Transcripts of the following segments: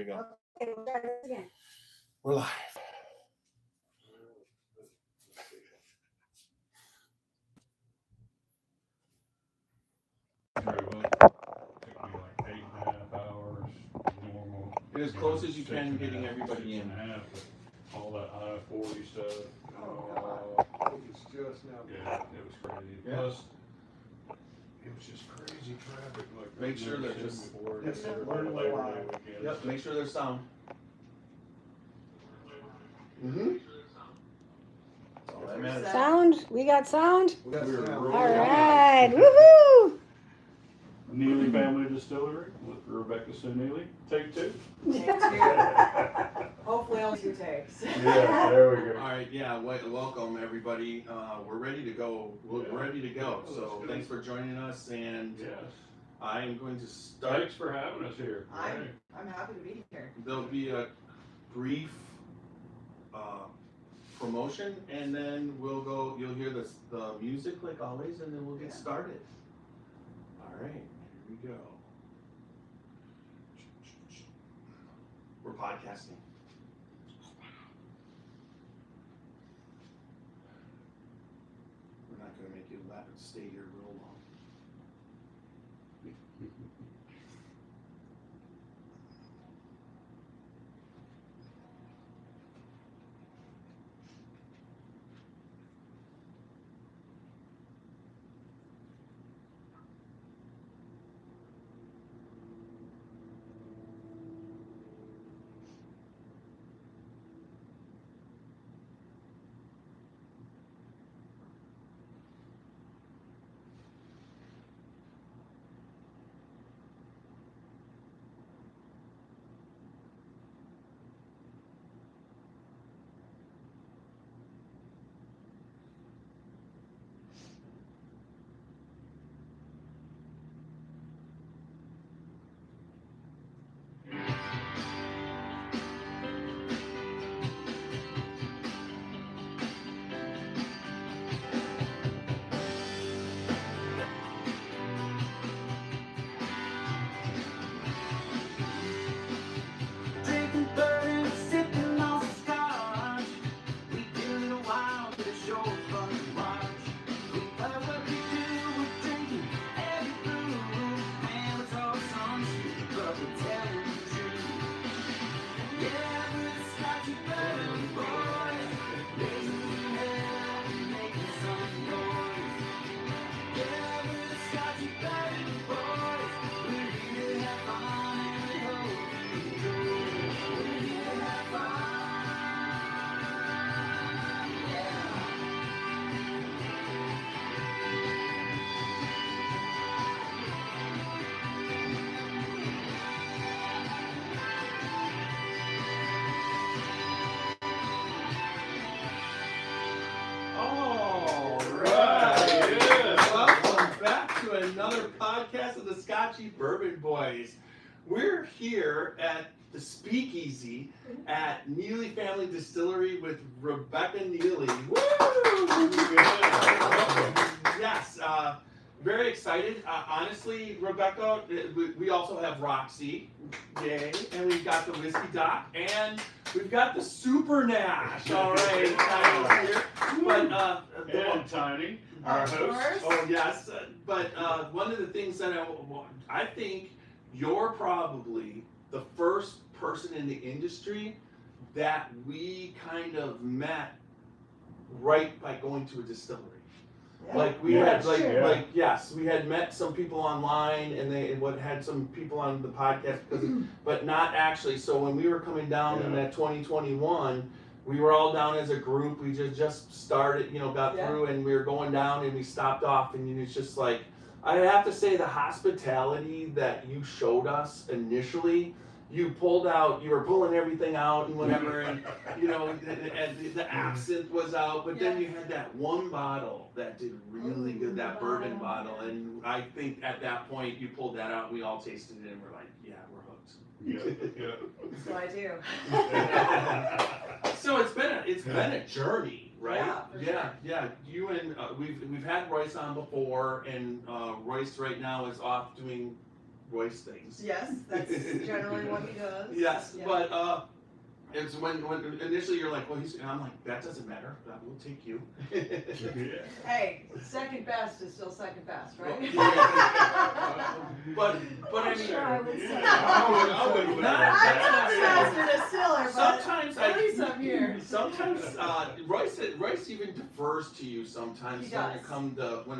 go. Okay, we'll try this again. We're live. As close as you can, getting everybody in. All that I-40 stuff. It's just now. Yeah, it was crazy. Yeah. Plus, it was just crazy traffic. Like Make sure I've they're never just- seen before. Yes, Labor learn to Day fly. weekend. Yep, make sure there's sound. Mm-hmm. That's all that matters. Sound? We got sound? We got We're sound. rolling. All right. Woohoo! Neeley Family Distillery with Rebekah Neeley. Take two. Take two. Hopefully only 2 takes. Yeah, there we go. All right, yeah, welcome everybody. We're ready to go. We're ready to go. So thanks for joining us, and Yes. I am going to start. Thanks for having us here. I'm happy to be here. There'll be a brief promotion, and then we'll go. You'll hear the music like always, and then we'll get started. All right, here we go. We're podcasting. We're not going to make you stay here real long. Drinking bourbon, sipping on some scotch. We do it wild, but it's sure fun to watch. We love what we do, we're drinking every brew. Man, it's all some shit, but we're telling the truth. Yeah, we're the Scotchy Bourbon boys, raising hell and making some noise. Yeah, we're the Scotchy Bourbon boys, we're here to have fun and we hope you enjoy. We're here to have fun, yeah. All right, yeah. Welcome back to another podcast of the Scotchy Bourbon Boys. We're here at the Speakeasy at Neeley Family Distillery with Rebekah Neeley. Woo! Yes, very excited. Honestly, Rebekah, we also have Roxy, yay, and we've got the Whiskey Doc, and we've got the Super Nash. All right, Tiny's here. But And Tiny, our Of host. course. oh yes, but one of the things that I think you're probably the first person in the industry that we kind of met right by going to a distillery. Like we Yeah, had like sure. like yes, we had met some people online and they had some people on the podcast, but not actually. So when we were coming down in Yeah. that 2021, we were all down as a group. We just started, got Yeah. through, and we were going down, and we stopped off, and it's just like I have to say the hospitality that you showed us initially. You were pulling everything out and whatever, and and the absinthe was out, but then you had that one bottle that did really good, that bourbon bottle, and I think at that point you pulled that out, and we all tasted it, and we're like, yeah, we're hooked. Yeah. So I do. So it's been a journey, right? Yeah, for sure. Yeah. You and we've had Royce on before, and Royce right now is off doing Royce things. Yes, that's generally what he does. Yes, Yeah. but it's when initially you're like, well, he's, and I'm like, that doesn't matter. That will take you. Yeah. Hey, second best is still second best, right? but I I'm mean, sure I would say. I wouldn't put it like I'm not that. sure as a distiller, but sometimes at least I'm here. Sometimes Royce even defers to you sometimes He when does.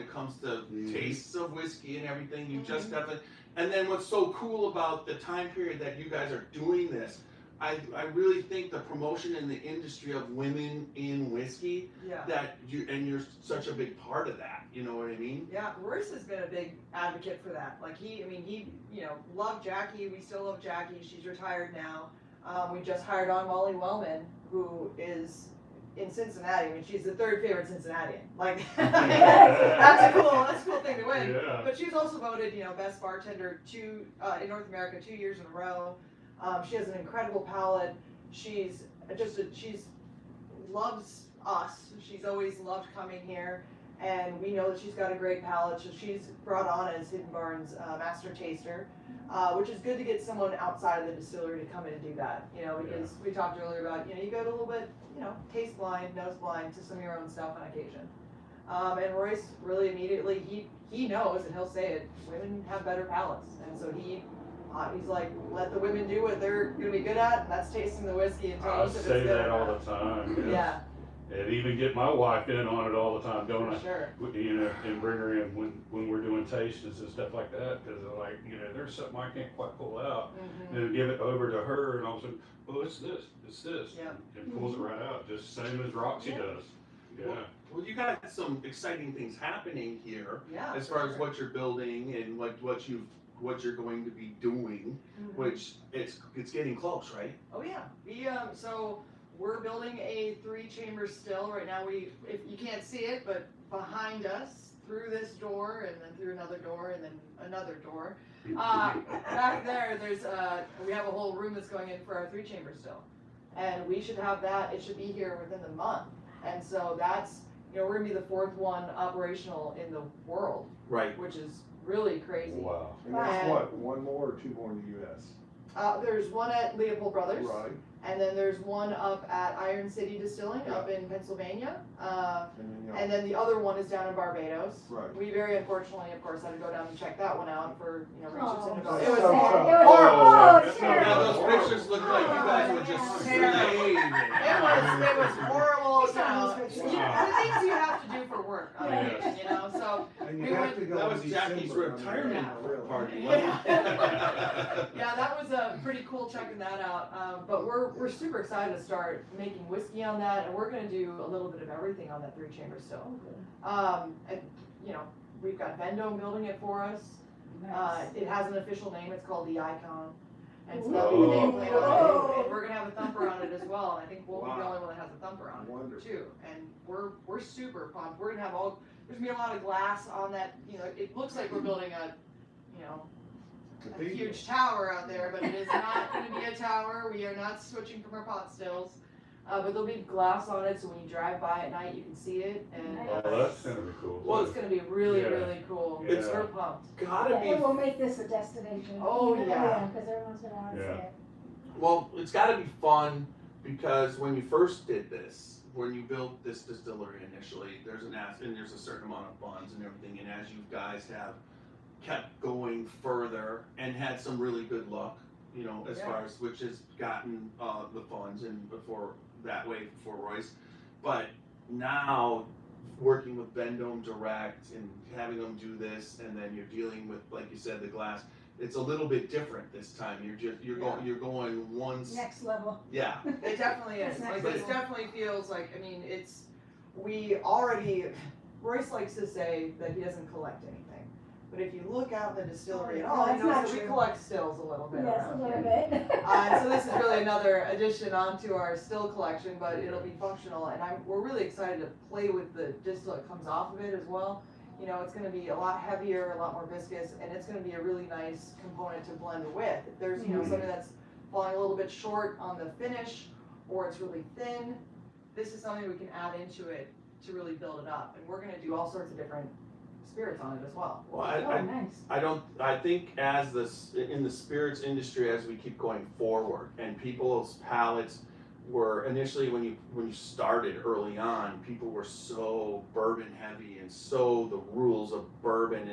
it comes to Mhm. tastes of whiskey and everything. You just Mhm. definitely. And then what's so cool about the time period that you guys are doing this, I really think the promotion in the industry of women in whiskey, Yeah. that you're such a big part of that. You know what I mean? Yeah, Royce has been a big advocate for that. Like he loved Jackie. We still love Jackie. She's retired now. We just hired on Molly Wellman, who is in Cincinnati. I mean, she's the third favorite Cincinnatian. Like, that's a cool thing to win. Yeah. But she's also voted, best bartender in North America 2 years in a row. She has an incredible palate. She's loves us. She's always loved coming here, and we know that she's got a great palate. So she's brought on as Hidden Barn's master taster, which is good to get someone outside of the distillery to come in and do that. Because we talked earlier about you go a little bit taste blind, nose blind to some of your own stuff on occasion. And Royce really immediately he knows, and he'll say it. Women have better palates, and so he's like, let the women do what they're gonna be good at, and that's tasting the whiskey and I taste if it's say good that or all not. the time. Yeah, And even get my wife in on it all the time, don't for I? sure. And bring her in when we're doing tastings and stuff like that, because like, there's something I can't quite pull out. Mhm. And then give it over to her, and all of a sudden, oh, it's this, Yeah. and pulls it right out, just same as Roxy Yeah. does. Yeah. Well, you got some exciting things happening here Yeah. as for far as sure. what you're building and what you're going to be doing, Mhm. which it's getting close, right? Oh yeah, so we're building a 3-chamber still right now. If you can't see it, but behind us, through this door, and then through another door, and then another door, back there, we have a whole room that's going in for our 3-chamber still, and we should have that. It should be here within the month, and so that's we're gonna be the 4th one operational in the world, Right. which is really crazy. Wow. And that's And- what, one more or 2 more in the US? There's one at Leopold Brothers. Right, And then there's one up at Iron City Distilling up in Pennsylvania. And then the other one is down in Barbados. Right. We very unfortunately, of course, had to go down and check that one out for reasons Oh, in that's It was so sad. tough. It was horrible. oh, That's terrible. Yeah, those pictures look like you guys were just Terrible. slaving. It was horrible. These are these pictures. The things you have to do for work on Yeah. occasion, So And We you have went- to go That in was December. Jackie's I mean, retirement really. party. Yeah. wasn't yeah, that was pretty cool checking that out. But we're super excited to start making whiskey on that, and we're gonna do a little bit of everything on that 3-chamber still. And we've got Vendome building it for us. Nice. It has an official name. It's called the Icon. And so Ooh. that'll be the nameplate on it. Whoa. And we're gonna have a thumper on it as well. And I think we'll be the Wow. only one that has a thumper on it Wonderful. too. And we're super pumped. We're gonna have there's gonna be a lot of glass on that. It looks like we're building a Cathedral. huge tower out there, but it is not going to be a tower. We are not switching from our pot stills. But there'll be glass on it, so when you drive by at night, you can see it. And Nice. Oh, that's gonna be cool. Well, it's going to be really, Yeah. really cool. Yeah. We're pumped. Gotta Yeah, it be, will make this a destination. Oh, yeah. Because everyone's gonna want to see Yeah. it. well, it's gotta be fun because when you first did this, when you built this distillery initially, there's there's a certain amount of funds and everything, and as you guys have kept going further and had some really good luck, as Yeah. far as which has gotten the funds and before Royce, but now working with Vendome Direct and having them do this, and then you're dealing with, like you said, the glass. It's a little bit different this time. You're going once. Next level. Yeah. It definitely is. It's Like, next it level. definitely feels like, Royce likes to say that he doesn't collect anything. But if you look out in the distillery, Oh, all he that's knows not that we true. collect stills a little bit. Yes, a around little here. bit. And so this is really another addition onto our still collection, but it'll be functional, and we're really excited to play with the distillate that comes off of it as well. It's going to be a lot heavier, a lot more viscous, and it's going to be a really nice component to blend with. If there's something that's falling a little bit short on the finish, or it's really thin, this is something we can add into it to really build it up. And we're going to do all sorts of different spirits on it as well. Well, Oh, nice. I think as in the spirits industry, as we keep going forward, and people's palates were initially, when you started early on, people were so bourbon heavy, and so the rules of bourbon,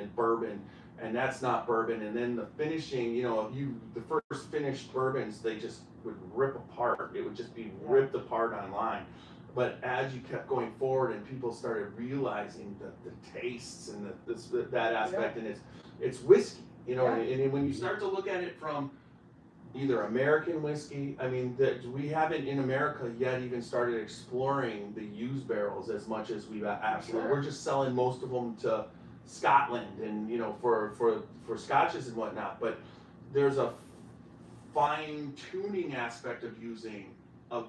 and that's not bourbon. And then the finishing, the first finished bourbons, they just would rip apart. It would just be ripped apart online. But as you kept going forward and people started realizing the tastes and that aspect, and it's whiskey, and when you start to look at it from either American whiskey, I mean, we haven't in America yet even started exploring the used barrels as much as we've absolutely. We're just selling most of them to Scotland and for scotches and whatnot. But there's a fine tuning aspect of using a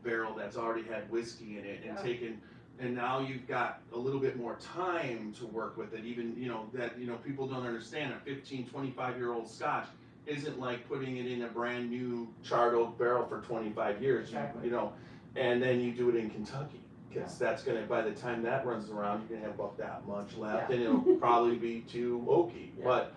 barrel that's already had whiskey in it and and now you've got a little bit more time to work with it. Even people don't understand a 15, 25-year-old Scotch isn't like putting it in a brand new charred oak barrel for 25 years. Exactly. And then you do it in Kentucky, because that's gonna, by the time that runs around, you're gonna have about that much left, and it'll probably be too oaky. But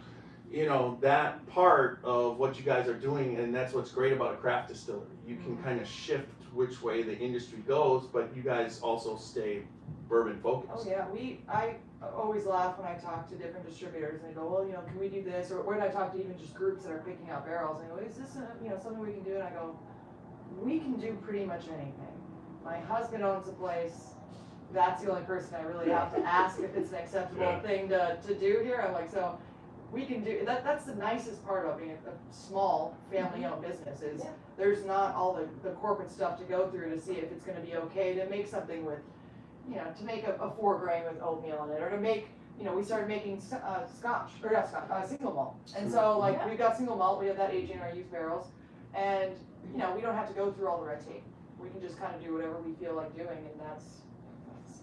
that part of what you guys are doing, and that's what's great about a craft distillery. You can kind of shift which way the industry goes, but you guys also stay bourbon focused. Oh yeah, I always laugh when I talk to different distributors and they go, well, can we do this? Or when I talk to even just groups that are picking out barrels, and I go, is this something we can do? And I go, we can do pretty much anything. My husband owns a place. That's the only person I really have to ask if it's an acceptable thing to do here. I'm like, so we can do that. That's the nicest part about being a small family-owned business is there's not all the corporate stuff to go through to see if it's going to be okay to make something with, to make a 4 grain with oatmeal in it, or to make, we started making single malt. And so we've got single malt, we have that aging in our used barrels, and we don't have to go through all the red tape. We can just kind of do whatever we feel like doing, and that's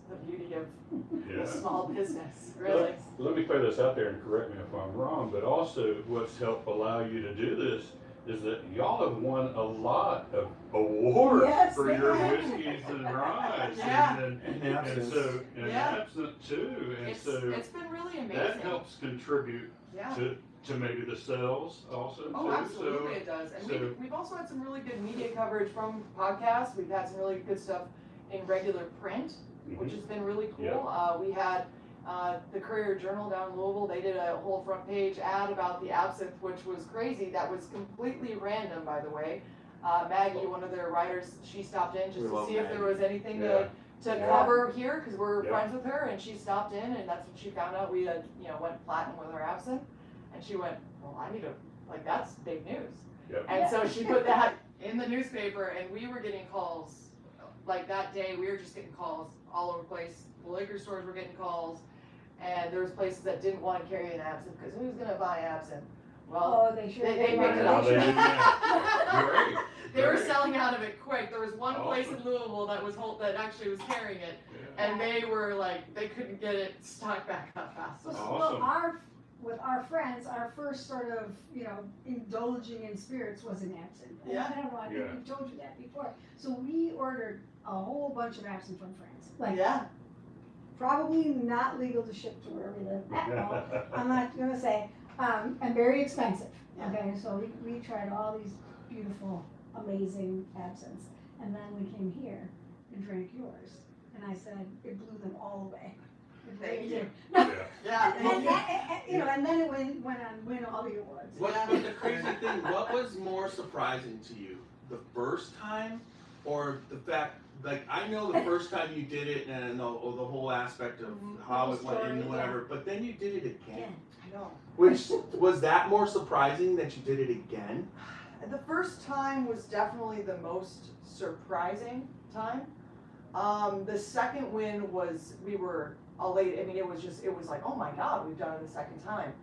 the beauty of a small business, really. Let me throw this out there and correct me if I'm wrong, but also what's helped allow you to do this is that y'all have won a lot of awards for your whiskeys and rye, and absinthe too, and it's been really amazing. that helps contribute to maybe the sales also too. Oh, absolutely it does. And we've also had some really good media coverage from podcasts. We've had some really good stuff in regular print, which has been really cool. We had the Courier Journal down in Louisville, they did a whole front page ad about the absinthe, which was crazy. That was completely random, by the way. Maggie, one of their writers, she stopped in just to see if there was anything to cover here, because we're friends with her, and she stopped in, and that's when she found out we had, went platinum with our absinthe, and she went, well, I need to, that's big news. And so she put that in the newspaper, and we were getting calls, that day, we were just getting calls all over the place. The liquor stores were getting calls, and there was places that didn't want to carry an absinthe, because who's going to buy absinthe? Well, they picked it up. Great. They were selling out of it quick. There was one place in Louisville that actually was carrying it, and they were they couldn't get it stocked back up fast enough. Well, with our friends, our first sort of, indulging in spirits was an absinthe. And I don't know, I think we've told you that before. So we ordered a whole bunch of absinthe from friends. Probably not legal to ship to where we live at all. I'm not gonna say, and very expensive. Okay, so we tried all these beautiful, amazing absinthes. And then we came here and drank yours. And I said, it blew them all away. Thank you. And then it went on win all the awards. But the crazy thing, what was more surprising to you, the first time, or the fact, I know the first time you did it and the whole aspect of how it went and whatever, but then you did it again. I know. Which, was that more surprising that you did it again? The first time was definitely the most surprising time. The second win was, we were elated. I mean, it was like, oh my God, we've done it the second time.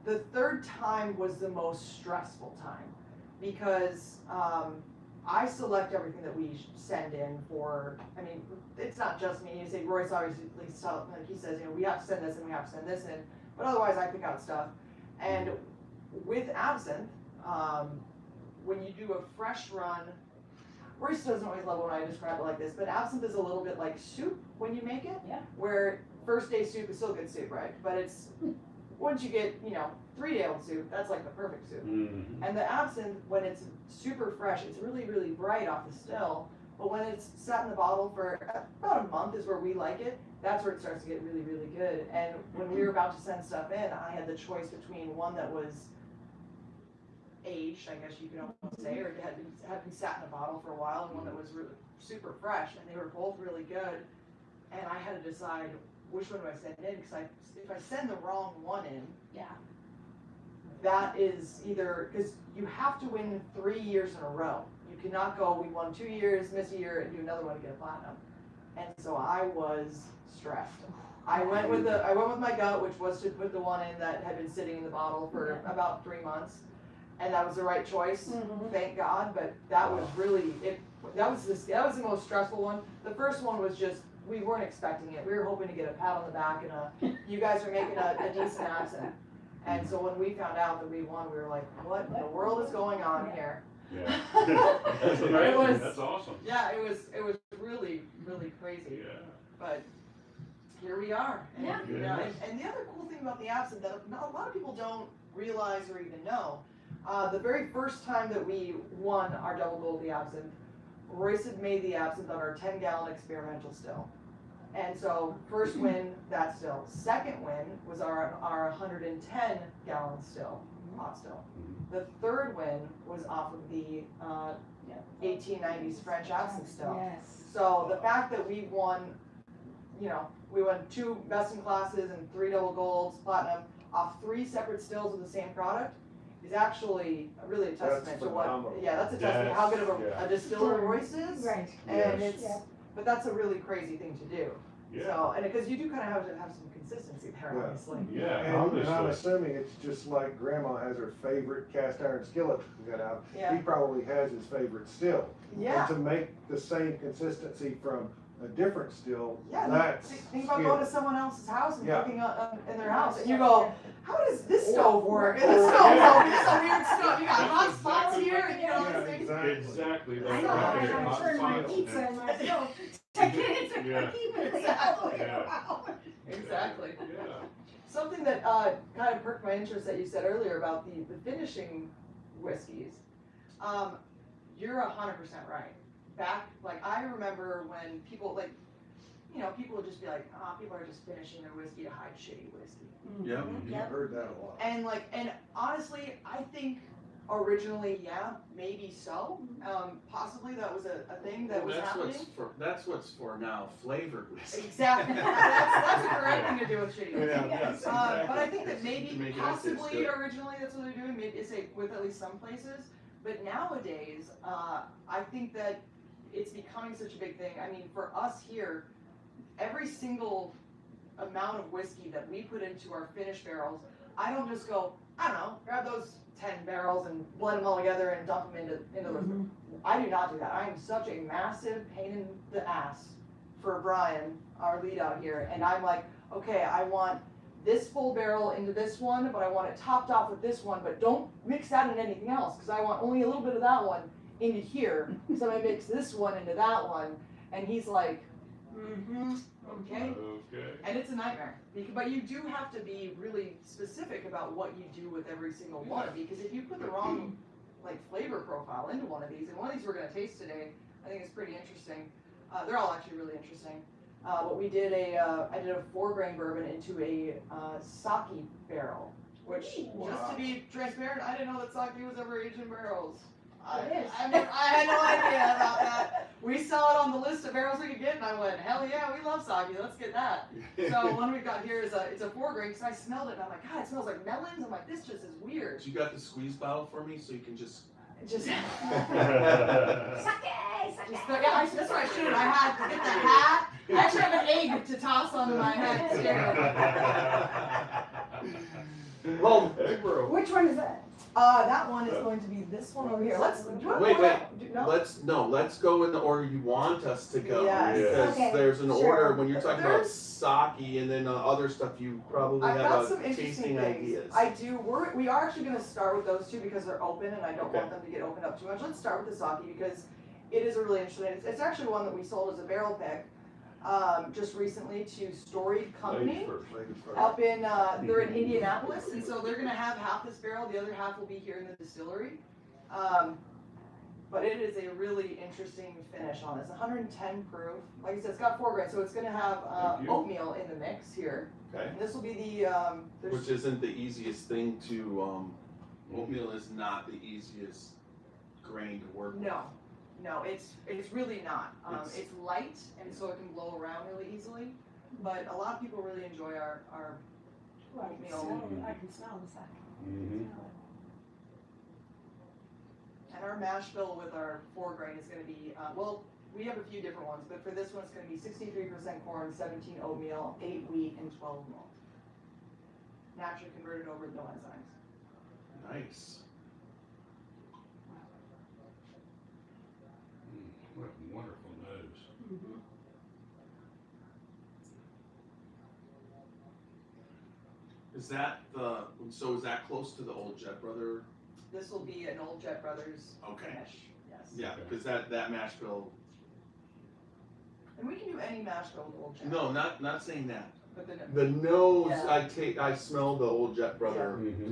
The third time was the most stressful time, because I select everything that we send in for, it's not just me. You say, Royce obviously, he says, we have to send this and we have to send this in, but otherwise I pick out stuff. And with absinthe, when you do a fresh run, Royce doesn't always love it when I describe it like this, but absinthe is a little bit like soup when you make it, where first day soup is still good soup, right? But it's, once you get, 3-day-old soup, that's like the perfect soup. Mhm. And the absinthe, when it's super fresh, it's really, really bright off the still. But when it's sat in the bottle for about a month is where we like it, that's where it starts to get really, really good. And when we were about to send stuff in, I had the choice between one that was aged, I guess you could almost say, or had been sat in a bottle for a while, and one that was really super fresh, and they were both really good. And I had to decide which one do I send in, because if I send the wrong one in, Yeah. that is either, because you have to win 3 years in a row. You cannot go, we won 2 years, miss a year, and do another one to get a platinum. And so I was stressed. I went with my gut, which was to put the one in that had been sitting in the bottle for about 3 months. And that was the right choice, thank God, but that was really, that was the most stressful one. The first one was just, we weren't expecting it. We were hoping to get a pat on the back and you guys are making a decent accent. And so when we found out that we won, we were like, what in the world is going on here? Yeah. That's amazing. That's awesome. Yeah, it was really, really crazy. Yeah. But here we are. And, Yeah. And the other cool thing about the absinthe that a lot of people don't realize or even know, the very first time that we won our double gold the absinthe, Royce had made the absinthe on our 10-gallon experimental still. And so first win, that still. Second win was our 110-gallon still, hot still. The third win was off of the 1890s French absinthe still. Yes. So the fact that we won, we won 2 best in classes and 3 double golds, platinum, off 3 separate stills of the same product is actually really a testament to what, phenomenal. that's a testament to how good of a distiller Royce is. Right. And Yes. but that's a really crazy thing to do. Yeah. So, and because you do kind of have to have some consistency there, Yeah. obviously. Yeah, And I'm obviously. assuming it's just like grandma has her favorite cast iron skillet to get out. Yeah. He probably has his favorite still. Yeah. And to make the same consistency from a different still, Yeah, that's think about skill. going to someone else's house and Yeah. cooking in their house, and you go, how does this stove work? And the stove's open, it's a weird stove, you got hot spots here, and all Yeah, these things. Exactly. I know, I turned my pizza in my stove to get it to Yeah. evenly all the way Yeah. around. Exactly. Yeah. Something that kind of perked my interest that you said earlier about the finishing whiskeys. You're 100% right. Back, I remember when people people would just be like, people are just finishing their whiskey to hide shitty whiskey. Yeah. I've heard that a lot. And honestly, I think originally, maybe so. Possibly that was a thing that was happening. That's what's for now, flavored whiskey. Exactly. That's a great thing to do with shitty whiskey. Yes, But I think that To maybe make it possibly taste good. originally that's what they're doing, maybe say with at least some places. But nowadays, I think that it's becoming such a big thing. I mean, for us here, every single amount of whiskey that we put into our finish barrels, I don't just go, I don't know, grab those 10 barrels and blend them all together and dump them into the. I do not do that. I am such a massive pain in the ass for Brian, our lead out here, and I'm like, okay, I want this full barrel into this one, but I want it topped off with this one, but don't mix that in anything else, because I want only a little bit of that one into here, so I mix this one into that one, and he's like, okay. Okay. And it's a nightmare, but you do have to be really specific about what you do with every single one, because if you put the wrong flavor profile into one of these, and one of these we're going to taste today, I think it's pretty interesting. They're all actually really interesting. But I did a 4-grain bourbon into a sake barrel, which just to be transparent, I didn't know that sake was ever aged in barrels. I had no idea about that. We saw it on the list of barrels we could get, and I went, hell yeah, we love sake, let's get that. So one we've got here is it's a 4-grain, because I smelled it, and I'm like, God, it smells like melons. I'm like, this just is weird. You got the squeeze bottle for me, so you can just. Just, Sake, that's what I should. I had to get the hat. I actually have an egg to toss onto my hat. Well, Hey, bro. which one is that? That one is going to be this one over here. Let's let's go in the order you want us to go. Yes. Because Okay, there's an sure. order when you're talking about There's- sake and then other stuff. You probably I've got have some interesting tasting things. ideas. I do. We are actually going to start with those two because they're open, and I don't Okay. want them to get opened up too much. Let's start with the sake because it is a really interesting. It's actually one that we sold as a barrel pick. just recently to Storied Company. Ladies first. Ladies first. Up in, they're in Indianapolis, and so they're gonna have half this barrel, the other half will be here in the distillery. But it is a really interesting finish on this, 110 proof. Like I said, it's got 4 grains, so it's gonna have Thank you. oatmeal in the mix here. Okay. And this will be the, Which isn't the easiest thing to, oatmeal is not the easiest grain to work with. no, it's really not. It's- It's light, and so it can blow around really easily. But a lot of people really enjoy our Well, I can smell it, I can smell the sake. Mhm. And our mash bill with our 4 grain is gonna be, well, we have a few different ones, but for this one, it's gonna be 63% corn, 17 oatmeal, 8 wheat, and 12 malt. Naturally converted over with no enzymes. Nice. What a wonderful nose. Mhm. Is that so is that close to the old Jet Brother? This will be an old Jet Brothers Okay. finish, yes. Yeah, because that mash bill. And we can do any mash bill with old Jet. No, not saying that. But then, The nose, Yeah. I smell the old Jet Brother. Mm-hmm.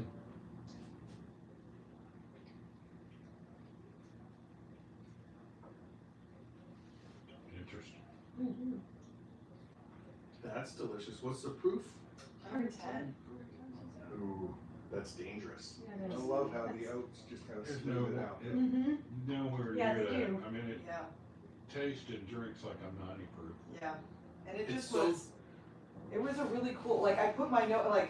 Interesting. Mhm. That's delicious. What's the proof? 110. Ooh, that's dangerous. Yeah, it I is. love how That's- the oats just kind of There's smooth it out. Mhm. nowhere Yeah, near they that. do. I mean, it Yeah, tastes and drinks like a 90 proof. yeah. And it It's just so- was, it was a really cool, like I put my nose,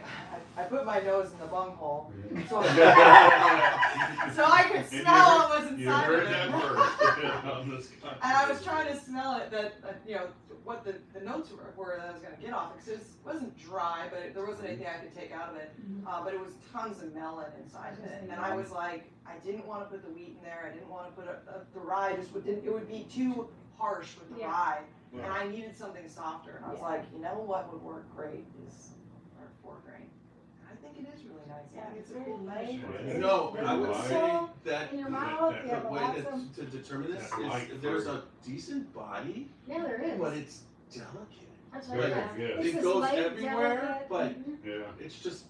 I put my nose in the bunghole. So, so I could smell what was You inside heard of that it. first on this And I was trying to smell it, that, you know, what the notes were that I was gonna get off it, 'cause it wasn't dry, but there wasn't anything I could take out of it. Mhm. But it was tons of melon inside of it, and I was like, I didn't wanna put the wheat in there, I didn't wanna put the rye, just it would be too harsh with the Yeah. rye, and I needed something softer, and I was Yeah. like, you know what would work great is our 4 grain. And I think it is really nice, I Yeah, think it's it's a very cool light. finish. Yeah. No, Very I would light. say that In your mouth, that- yeah, the but way lots of, to determine this That light is there's fruit. a decent body, yeah, there is. but it's delicate. That's Good, right, yeah. good. It's It this goes light, everywhere, delicate, but- mhm. Yeah. It's just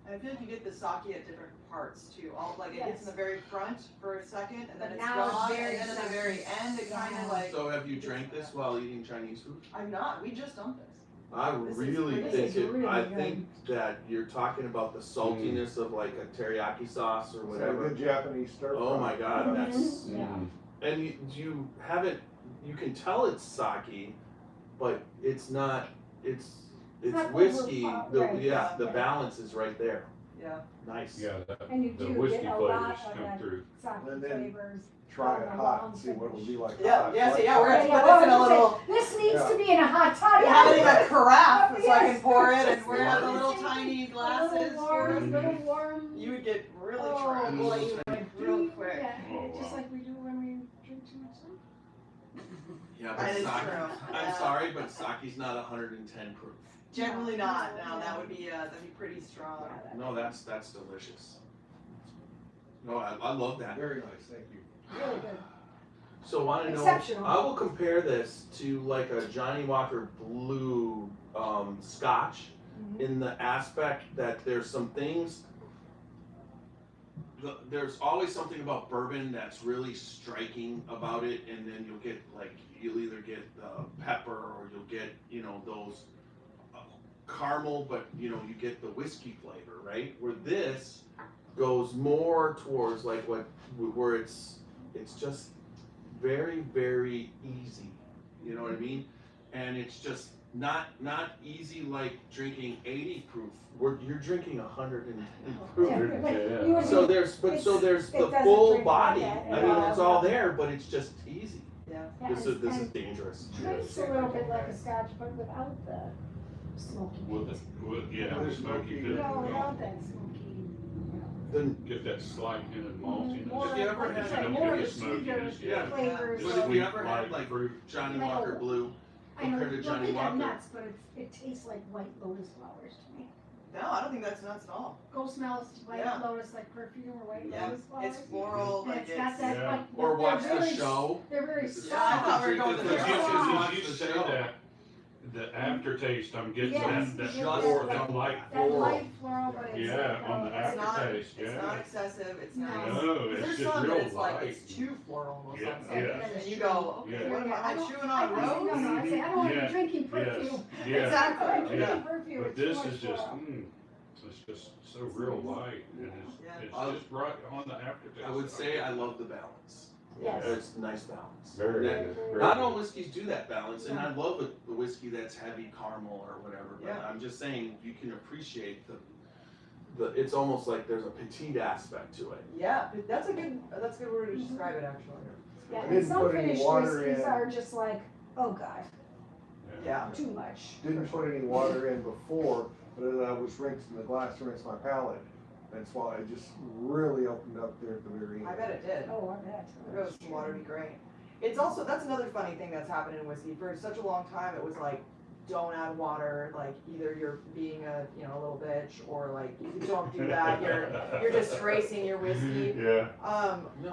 And I feel like you get the sake at different parts too, all, like it gets in Yes. the very front for a second, and then But it's now it's gone, very and then at the second. very end, it kinda Yeah. like. so. Have you drank this while eating Chinese food? I'm not, we just dumped this. I This is really pretty- think this is really I good. think that you're talking about the saltiness of like a teriyaki sauce or So a whatever. good Japanese stir fry. Oh my god, Mhm. that's Yeah. Mhm. and you haven't you can tell it's sake, but it's not it's not whiskey. overpowering, The right, yeah, the yeah. balance is right there. Yeah. Nice. Yeah, that, And you the do whiskey get a flavors lot of come that through. sake And then flavors. Try it hot and see what it would be like. Yeah, hot. yeah, so yeah, Like we're gonna hot. put this in a I was gonna little, say, this needs Yeah. to be in a hot tub. we have it in a carafe, so I can Yes. pour it, and we're gonna have the Yes. little tiny A glasses. little warm, Mhm. little warm. You would get really Oh, drunk, boy, like, you would real do- quick. Yeah, Oh, just wow. like we do when we drink too much soup. Yeah, That but is sake. true. I'm Yeah. sorry, but sake's not 110 proof. Generally not, No, no, that no. would be, that'd be pretty strong. Yeah, that- No, that's delicious. No, I love that. Very nice, thank you. Really good. So want to know? Exceptional. I will compare this to like a Johnny Walker Blue Scotch Mhm. in the aspect that there's some things. There's always something about bourbon that's really striking about it, and then you'll either get pepper or you'll get those caramel, but you get the whiskey flavor, right? Where this goes more towards like where it's just very, very easy. You know what I mean? And it's just not easy like drinking 80 proof. You're drinking 110 proof. Yeah, Yeah. but you would So be- there's it the doesn't full drink like body. that I at mean, all. it's all there, but it's just easy. Yeah. yeah, This is and dangerous. tastes a little bit like a scotch, but without the smoky. With the smoky You bit. know, without that smoky, Then, Get that slight hint of maltiness. more, If you ever like you had said, some more good of the sweeter smokiness, yeah. flavors. but of- if you ever had like fruit. Johnny Like a- Walker Blue I know, compared to well, Johnny they have Walker, nuts, but it tastes like white lotus flowers to me. No, I don't think that's nuts at all. Go smell white Yeah. lotus, like perfume or white Yeah, lotus flowers. it's floral, And like it's got that, Yeah. like. Or they're watch the very- show. They're very This is- Yeah, I soft. thought we were going to Because the you- show. watch As you the say show. that, the aftertaste, I'm getting Yes, that you get floral, that, that light That floral. light floral, but it's. Yeah, on the It's not, aftertaste, it's yeah. not excessive, it's No. nice. No, There's it's just some that real it's like, light. it's too floral almost Yeah, on some, yeah. and you go, okay, Yeah. what am I don't- chewing I on say, rose? no, I say, I don't want to Yeah. be drinking Yes, perfume. yeah. Exactly, I'm drinking yeah. perfume. But It's too this much is just, floral. it's just so real light, and Yeah. it's just right on the aftertaste. I would say I love the balance. Yes. It's a nice balance. Very That- good. very Not good. all whiskeys do that balance, and I love a whiskey that's heavy caramel or whatever, but Yeah. I'm just saying, you can appreciate it's almost like there's a petite aspect to it. Yeah, that's a good word to describe it actually. Yeah, I and didn't some put any finished water whiskeys in. are just like, oh God, Yeah. too much. Didn't put any water in before, but then I was rinsing the glass to rinse my palate. That's why it just really opened up there at the very end. I bet it did. Oh, I bet. I bet some water would be great. It's also, that's another funny thing that's happened in whiskey. For such a long time, it was like, don't add water, like either you're being a little bitch, or like, don't do that, you're disgracing your whiskey. Yeah,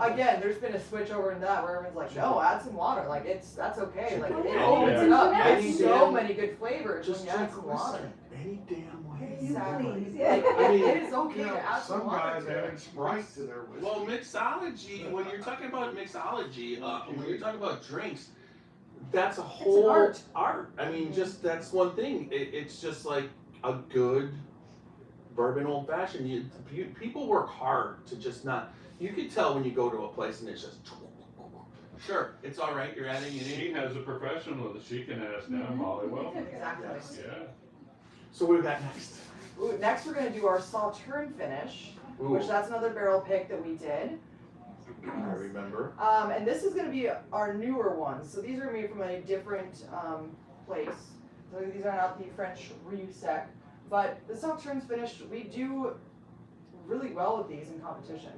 Again, there's been a switch over in that where everyone's like, no, add some water, like that's okay, like it Oh, opens yeah. it up. Yeah. There's so many good flavors when Just you add drink some whiskey water. any damn way. Exactly. Please, yeah. Like, I mean, it is okay You know, to add some some water guys to it. add Sprite to their whiskey. Well, mixology, when you're talking about mixology, when you're talking about drinks, that's a whole art. I mean, just that's one thing. It's just like a good bourbon old fashioned. People work hard to just not. You can tell when you go to a place and it's just. Sure, it's all right. You're adding it she in. has a professional that she can ask now, Molly Wellman. Exactly. Yeah. So what do we got next? Ooh, next we're gonna do our Sauterne finish, which Ooh, that's another barrel pick that we did. I remember. And this is gonna be our newer ones. So these are made from a different place. So these are not the French Rieux-Sec, but the Sauternes finished. We do really well with these in competition.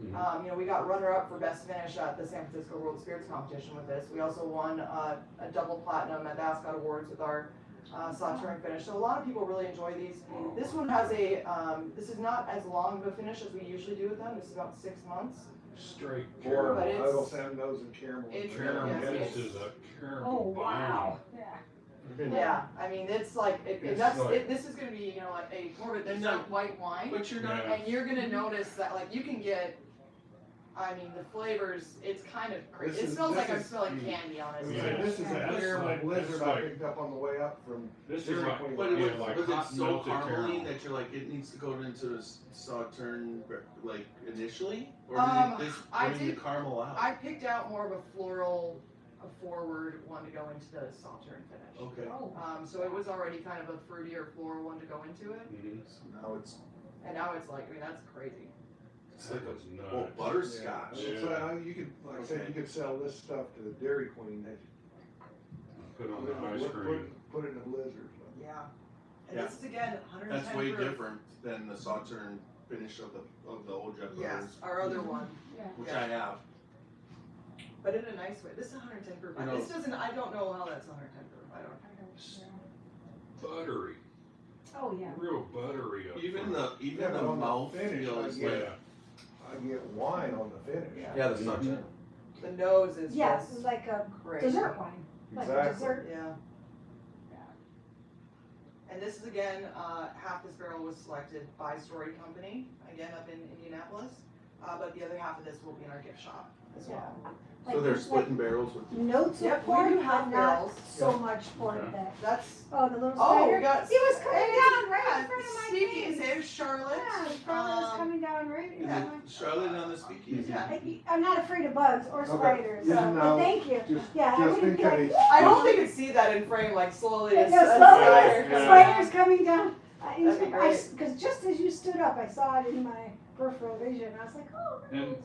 Mhm. We got runner-up for best finish at the San Francisco World Spirits competition with this. We also won a double platinum at the Ascot Awards with our Sauterne finish. So a lot of people really enjoy these. This one has this is not as long of a finish as we usually do with them. This is about 6 months. Straight Or But it's- idle sand nose and caramel. it's- caramel. yes, This it's- is a caramel. Oh, bomb. wow. Yeah. Yeah, I mean, it's like, It's that's, like- this is gonna be, like a more of a And dessert white wine. But you're not. Yeah. And you're gonna notice that, like, you can get, I mean, the flavors, it's kind of crazy. This It is- smells like this I'm is- smelling candy, honestly. Yeah. This is a That's caramel like- blizzard that's I like- picked up on the way up from. This is Dairy like, Queen. But it was, yeah, like was hot it so melted caramely caramel. that you're like, it needs to go into a Sauterne like initially, or Um, did this I bring the did- caramel out? I picked out more of a floral, a forward one to go into the Sauterne finish. Okay. Oh. So it was already kind of a fruitier floral one to go into it, Mhm. So now it's and now it's like, I mean, that's crazy. like That was a nuts. butterscotch. Yeah. So you could, like I said, you could sell this stuff to the Dairy Queen. They Put on the ice cream. Put it in a blizzard. Yeah. And Yeah. this is again 110 That's way proof. different than the Sauterne finish of the old Jet Yes, Brothers, our other one, Yeah. which Yeah. I have. but in a nice way. This is 110 proof. You know- This doesn't. I don't know how that's 110 proof. I don't. I don't, Buttery, yeah. Oh, yeah. real buttery up Even front. the Yeah, but on the mouth finish, feels like, like Yeah. I get wine on the finish. Yeah. yeah, the Sauterne. The nose is Yeah, just it's like a great. dessert wine. Like a Exactly. dessert. Yeah. And this is again, half this barrel was selected by Story Company, again up in Indianapolis. But the other half of this will be in our gift shop as well. So they're splitting barrels with you. Notes Yep, of we pork, do but have not barrels. so much pork Okay. that. That's, Oh, the little oh, spider. we got. He was coming down right in front of my Speakeasy, face. there's Charlotte. Yeah, Charlotte was coming down right in Is front it of my. Charlotte on the speakeasy? Yeah. I'm not afraid of bugs or Okay. spiders, Yeah, so, no, but thank you. Just, Yeah, I just wouldn't in be like, case. I don't think you'd see that in frame, like slowly. No, It's slowly, spider the coming spiders down. coming down. That'd be great. Because just as you stood up, I saw it in my peripheral vision. I was like, oh, no. And-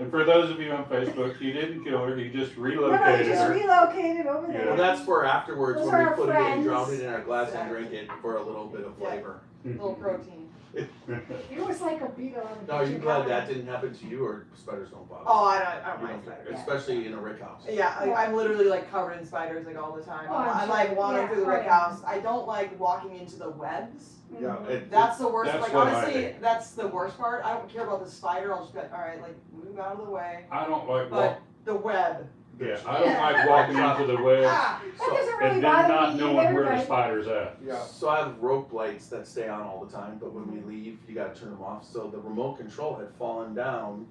And for those of you on Facebook, he didn't kill her, he just No, relocated he just her. relocated over there. Well, that's for afterwards Those when are we our put it in, friends. drown it in our glass and drink it for a little bit of flavor. Little protein. It was like a beetle on the Now, are you kitchen glad counter. that didn't happen to you, or spiders don't bother? Oh, I don't You mind don't spiders. care, especially in a rick house. Yeah, I'm literally like covered in spiders like all the time. Oh, I'm I'm sure. like wandering Yeah. through the Oh, rick yeah. house. I don't like walking into the webs. Yeah, Mhm. It- That's the worst. That's Like what I honestly, hate. that's the worst part. I don't care about the spider. I'll just be like, all right, like move out of the way. I don't like But the web. yeah, I don't like walking into the web Ah, That doesn't really and then bother not me knowing either, where the but- spider's at. yeah. So I have rope lights that stay on all the time, but when we leave, you gotta turn them off. So the remote control had fallen down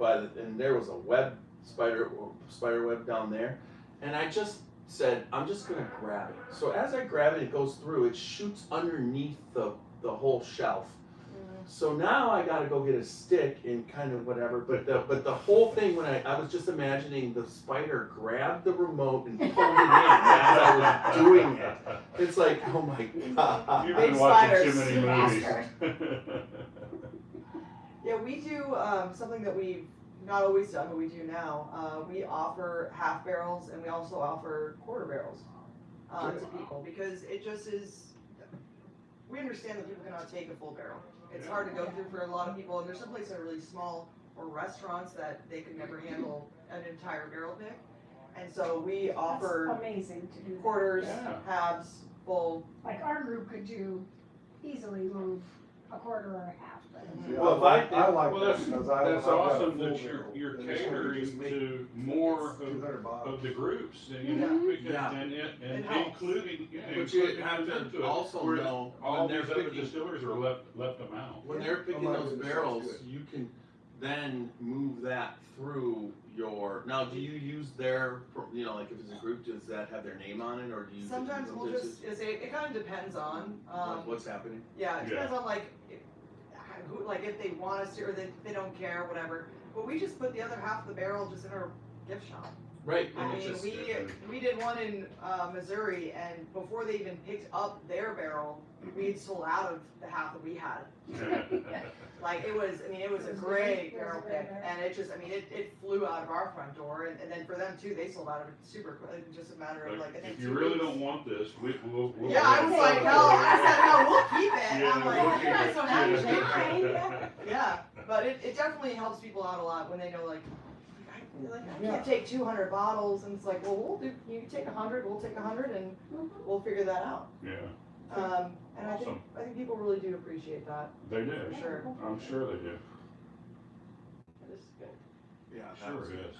and there was a spider web down there. And I just said, I'm just gonna grab it. So as I grab it, it goes through, it shoots underneath the whole shelf. So now I gotta go get a stick and kind of whatever, but the whole thing, when I was just imagining the spider grabbed the remote and pulled it in as I was doing it. It's like, oh my god. You've Big been watching spiders. too many movies. Yeah, we do something that we've not always done, but we do now. We offer half barrels and we also offer quarter barrels to people because it just is. We understand that people cannot take a full barrel. It's hard to go through for a lot of people, and there's some places that are really small or restaurants that they could never handle an entire barrel pick. And so we That's offer amazing to do that. quarters, Yeah. halves, full. Like our group could easily move a quarter or a half, but. Yeah, Well, if I- I like Well, that that's, because that's I've got a awesome full that barrel, you're and it's gonna just catering make to more of 200 bottles. of the groups, and, you know, Mhm. because, Yeah. and It helps. including, yeah, But you including have them to into it, also whereas know all when they're these other picking, distilleries are left them out. when they're picking Oh my those goodness, that's barrels, good. you can then move that through your, now do you use their, you know, like if it's a group, does that have their name on it, or do you? just Sometimes use we'll them just, it kind of depends on, like what's happening? yeah, it Yeah. depends on like if they want us to or they don't care, whatever. But we just put the other half of the barrel just in our gift shop. Right, I and it's mean, just, we did one in Missouri, and before they even picked up their barrel, we had sold out of the half that we had. Like it was a great barrel pick, and it just, it flew out of our front door, and then for them too, they sold out of it super quick. Just a matter of like I think If you 2 really weeks. don't want this, we'll. Yeah, I was like, no, I said, no, we'll keep it. Yeah, I'm we'll like, keep you guys it. don't have to Yeah. take it. Yeah, but it definitely helps people out a lot when they know like, I can't take 200 bottles, and it's like, well, we'll do. You take 100, we'll take 100, and we'll figure that out. Yeah, And Awesome. I think people really do appreciate that. they do, For sure. I'm sure they do, It is good. yeah, that sure was it is.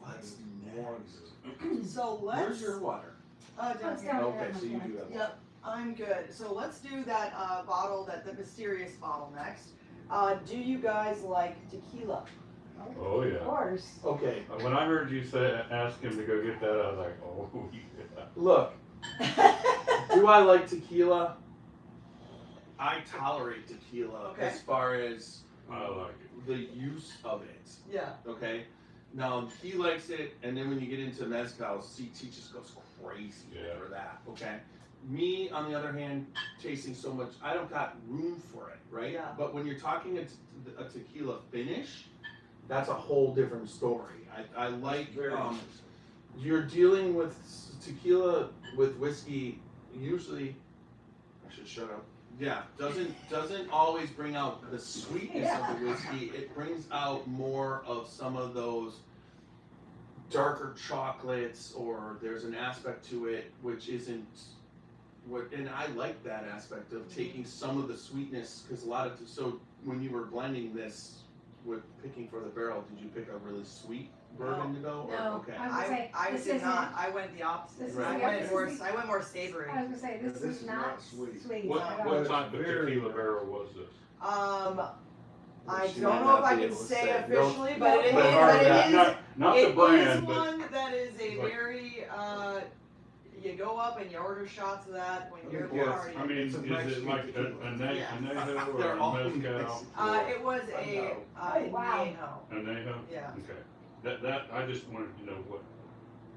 What's next? So let's. Where's your water? Down Let's here. go. Okay, so you do have. Yep, I'm good. So let's do that bottle, the mysterious bottle next. Do you guys like tequila? Oh, yeah. Of course. Okay, When I heard you ask him to go get that, I was like, oh, yeah. look, do I like tequila? I tolerate tequila Okay. as far as I like it. the use of it. Yeah. Okay. Now he likes it, and then when you get into mezcal, CT just goes crazy Yeah. for that. Okay. Me, on the other hand, tasting so much, I don't got room for it, right? Yeah. But when you're talking a tequila finish, that's a whole different story. I like Very you're dealing with tequila with whiskey. Usually, I should shut up. Yeah, doesn't always bring out the sweetness of the whiskey. It brings out more of some of those darker chocolates, or there's an aspect to it which isn't what. And I like that aspect of taking some of the sweetness, because so when you were blending this with picking for the barrel, did you pick a really sweet bourbon to go? No. Or, okay. I would say I this did isn't- not. I went the opposite. This is Right. the opposite. I went more savory. I was gonna say, this This is is not not sweet. sweet. What, at what all. type of Very tequila good. barrel was this? I She don't might know not if I be can able to say say. officially, No. but it But is. hard But that- it is. Not It the is brand, but. one that is a Like- very, you go up and you order shots of that when you're Yes. partying. I mean, It's is a it Mexican like a tequila. Yeah. anejo or They're all a mezcal? Mexican. It was a, Oh, wow. añejo. Anejo? Yeah. Okay. That, I just wanted to know what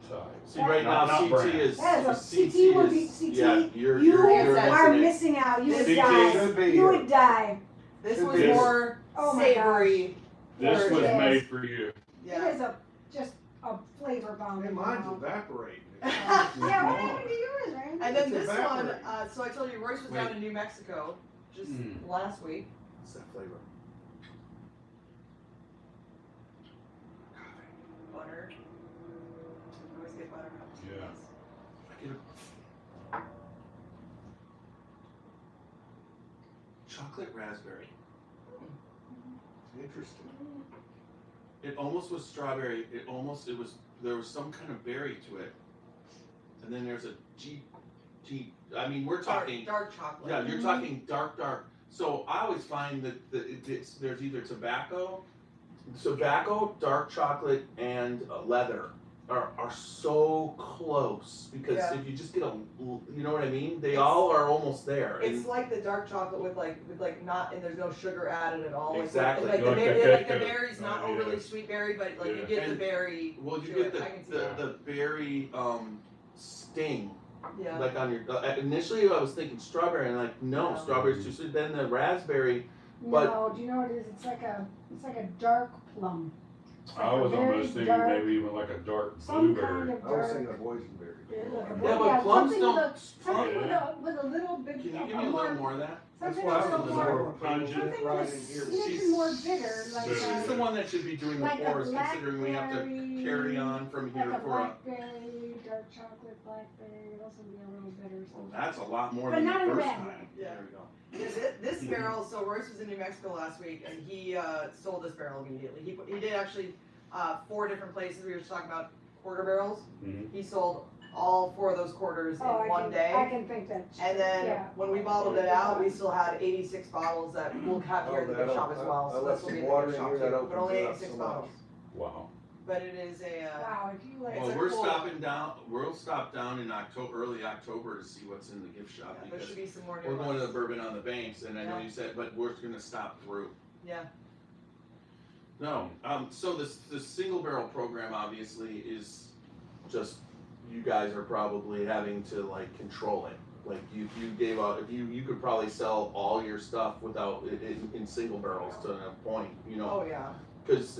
size. See, right Not- now, not brand. CT is. That is a CT CT would be is- CT. Yeah, you're You are missing it. missing out, you would This die, should be you here. would die. This Should was be. more Oh my savory. This was Yes. made for you. It Yeah. is just a flavor bomb. Hey, in your mine's mouth. evaporating. Yeah, what happened to yours, Ryan? And then It's this one, evaporating. so I told you Royce was down in New Mexico, just last week. What's that flavor? Butter. Always get butter. Yeah. I get a chocolate raspberry. Interesting. It almost was strawberry. There was some kind of berry to it. And then there's a I mean, we're talking, Dark chocolate. yeah, you're talking dark. So I always find that there's either tobacco, dark chocolate, and leather are so close because Yeah. if you just get you know what I mean? They all are almost there. It's And like the dark chocolate with not, and there's no sugar added at all. Exactly. Like the Like berry, the like the cacao. berry's not Oh, yeah. overly sweet berry, but like you Yeah. get the And- berry. well, you to get it. I can see the that. berry sting. Yeah. Like on your initially I was thinking strawberry and like no, No. strawberry's too sweet. Then the raspberry, But- No, do you know what it is? It's like a dark plum. It's like I a was very almost thinking dark- maybe even like a dark Some blueberry. kind of I was dark. thinking of boysenberry. Yeah, yeah, but plums something don't. with something Yeah. with a little bit. Can you give me a little more of that? That's Something why I a was little more more. pungent. Something Right with in a here. smidgen more bitter, like She's She's the one that should be doing the like a pours, considering we have to blackberry, carry on from here like a for a. blackberry, dark chocolate blackberry. It'll also be a little bitter. Well, that's a lot more But than the not in first red. time. Yeah. There we go. This barrel, so Royce was in New Mexico last week and he sold this barrel immediately. He did actually 4 different places. We were just talking about quarter barrels. Mhm. He sold all 4 of those quarters in one I day. can think that. And then yeah. when we bottled it out, we still had 86 bottles that we'll have here at the gift shop as well. I So left this will be some in the water gift in shop here too. that But opens only it up 86 so much. bottles. Wow. But it is a Wow, if you like. It's Well, a we're cool- stopping down. We'll stop down in early October to see what's in the gift shop there because should be some more new we're going to the ones. Bourbon on the Banks, and I know Yeah. you said, but we're going to stop through. Yeah. No, so this single barrel program obviously is just, you guys are probably having to like control it. Like you gave out, if you could probably sell all your stuff without, in single barrels to a point, you know? Oh yeah. Cause,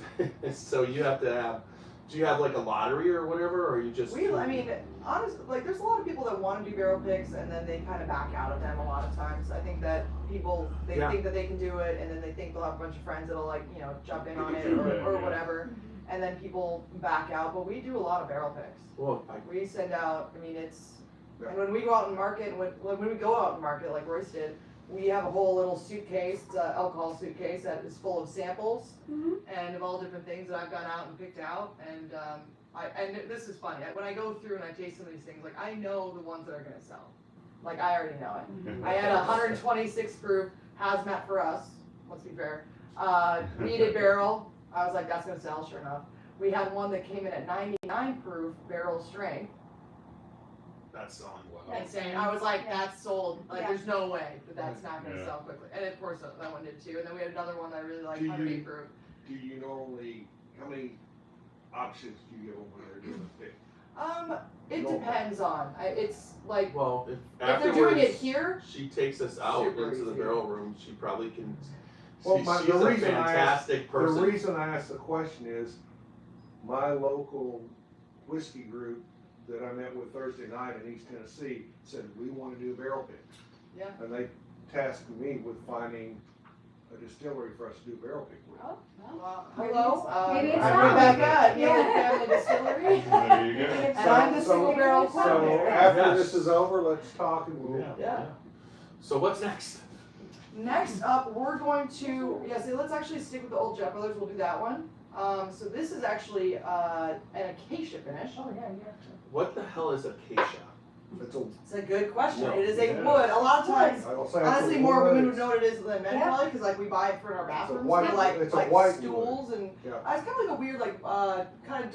so you have to have, do you have like a lottery or whatever, or you just? I mean, honestly, like there's a lot of people that want to do barrel picks and then they kind of back out of them a lot of times. I think that people, they Yeah. think that they can do it and then they think they'll have a bunch of friends that'll like, jump in on it Yeah, or yeah. whatever. And then people back out, but we do a lot of barrel picks. Well, We send out, I mean, it's, Yeah. and when we go out and market, and when we go out and market, like Royce did, we have a whole little suitcase, alcohol suitcase that is full of samples Mhm. and of all different things that I've gone out and picked out. And and this is funny. When I go through and I taste some of these things, like I know the ones that are gonna sell. Like I already know it. I had a 126 proof hazmat for us. Let's be fair. Needed barrel. I was like, that's gonna sell, sure enough. We had one that came in at 99 proof barrel strength. that's selling well. Yeah. Insane. I was like, Yeah. that's sold. Like, Yeah. there's no way that that's not gonna Yeah. sell quickly. And of course, that one did too. And then we had another one that I really liked, Do you- 108 proof. Do you normally, how many options do you give them when they're doing a pick? It No. depends on. It's like Well, if they're doing it here, she takes us out Super into the easy. barrel room, she probably can, Well, she's the a reason I asked- fantastic person. The reason I asked the question is, my local whiskey group that I met with Thursday night in East Tennessee said, we wanna do barrel picks. Yeah. And they tasked me with finding a distillery for us to do barrel pick with. Oh, well. Maybe hello, it's- maybe it's I'm not. Rebekah at Neeley Yeah. Family Distillery. There you go. It's And I'm the So- single barrel So coordinator. after Yes. this is over, let's talk and we'll. Yeah. So what's next? Next up, we're going to, so let's actually stick with the Old Jet Brothers, we'll do that one. So this is actually an acacia finish. Oh, yeah, you have to. What the hell is acacia? It's a, It's a good question, No. it is a Yeah. wood, a lot of times, I will say it's a honestly, more wood, women would know what it is than men Yeah. probably, cause like we buy it for our bathrooms, white- for like, it's a like white stools and, Yeah. it's kinda like a weird, like,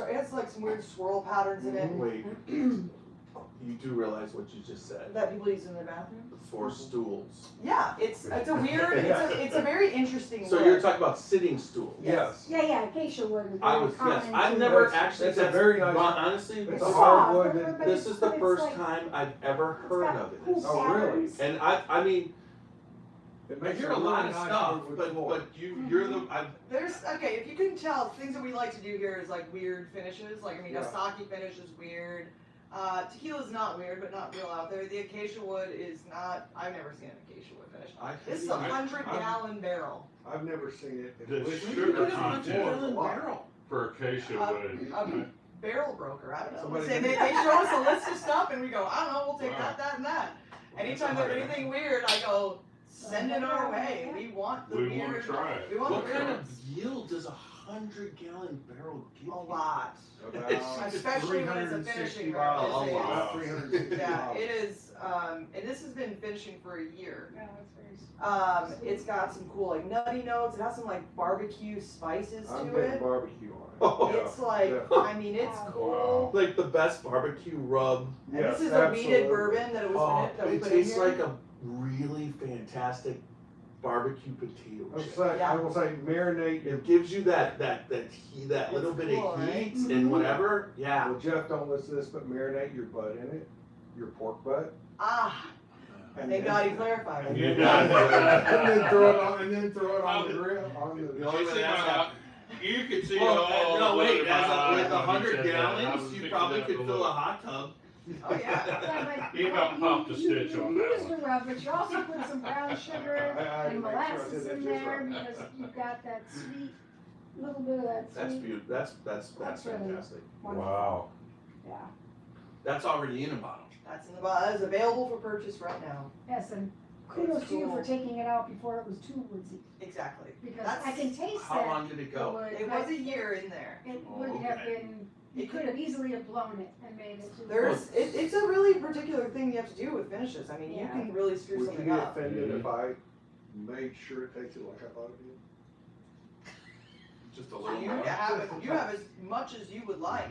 it has like some weird swirl patterns in it Wait, you do realize what you just said, that people use in their bathroom. for stools. Yeah, it's a weird, it's a very interesting So wood. you're talking about sitting stools? yes. Yeah, acacia wood is I very was, common. yes, I've to- never That's- actually, that's a that's, very nice- honestly, It's It's a soft, hardwood but- that- but this it's- is the but it's first like- time I've ever it's heard got of cool this. Oh, really? patterns. And I mean, It I makes hear a really lot of nice stuff, hardwood but, floor. but you're the, There's, okay, if you couldn't tell, things that we like to do here is like weird finishes, like, I mean, Yeah. a sake finish is weird, Tequila's not weird, but not real out there. The acacia wood is not, I've never seen an acacia wood finish. This is a 100-gallon barrel. I've never seen it. The Whiskey sugar was content more than a lot. barrel. For acacia wood. A barrel broker, I don't know. Somebody- Say they show us a list of stuff and we go, I don't know, we'll take Wow. that, and that. Anytime there's anything weird, I go, send it our way. We want the We weird. wanna try it. We want What the kind weird of yield does a 100-gallon barrel give a you? lot. About Especially when it's a 360 finishing bottles. barrel. A lot. 360 Yeah, bottles. it is, and this has been finishing for a year. Yeah, it's very. It's got some cool like nutty notes. It has some like barbecue spices I'm to getting it. barbecue on it. Oh. Yeah, It's like, yeah. I mean, it's Wow. cool. Like the best barbecue rub. And Yes, this is a weeded absolutely. bourbon that it was Oh, that we it put in tastes here. like a really fantastic barbecue potato chip. Yeah. I will say marinate your. It gives you that heat, that little It's bit cool, of right? heat and whatever. Yeah. Well, Jeff, don't listen to this, but marinate your butt in it, your pork butt. And thank God he clarified And it. then, and then throw it on the grill, on The the. only way that's happened. You could see Well, all. no, wait, with with 100 I gallons, was you picking probably up could a fill little- a hot tub. Oh yeah. Yeah, but You about popped a stitch on You that used one. the rub, but you also put some brown sugar I and make sure I molasses did that in just there right. because you've got that sweet, little bit of that That's sweet. beautiful. That's That's really fantastic. wonderful. Wow. Yeah, That's already in a bottle. That's in the bottle. That is available for purchase right now. yes, and kudos It's to you cool. for taking it out before it was too woodsy, Exactly. because That's- I can taste How that. long did it go? wood, It but was a year in there. It Oh, would have okay. been, you could have easily have blown it and made it too. It's a really particular thing you have to do with finishes. I mean, you Yeah. can really screw Would you something be up. offended if I made sure it tasted like I thought it did? Just a So little you more. have as much as you would like.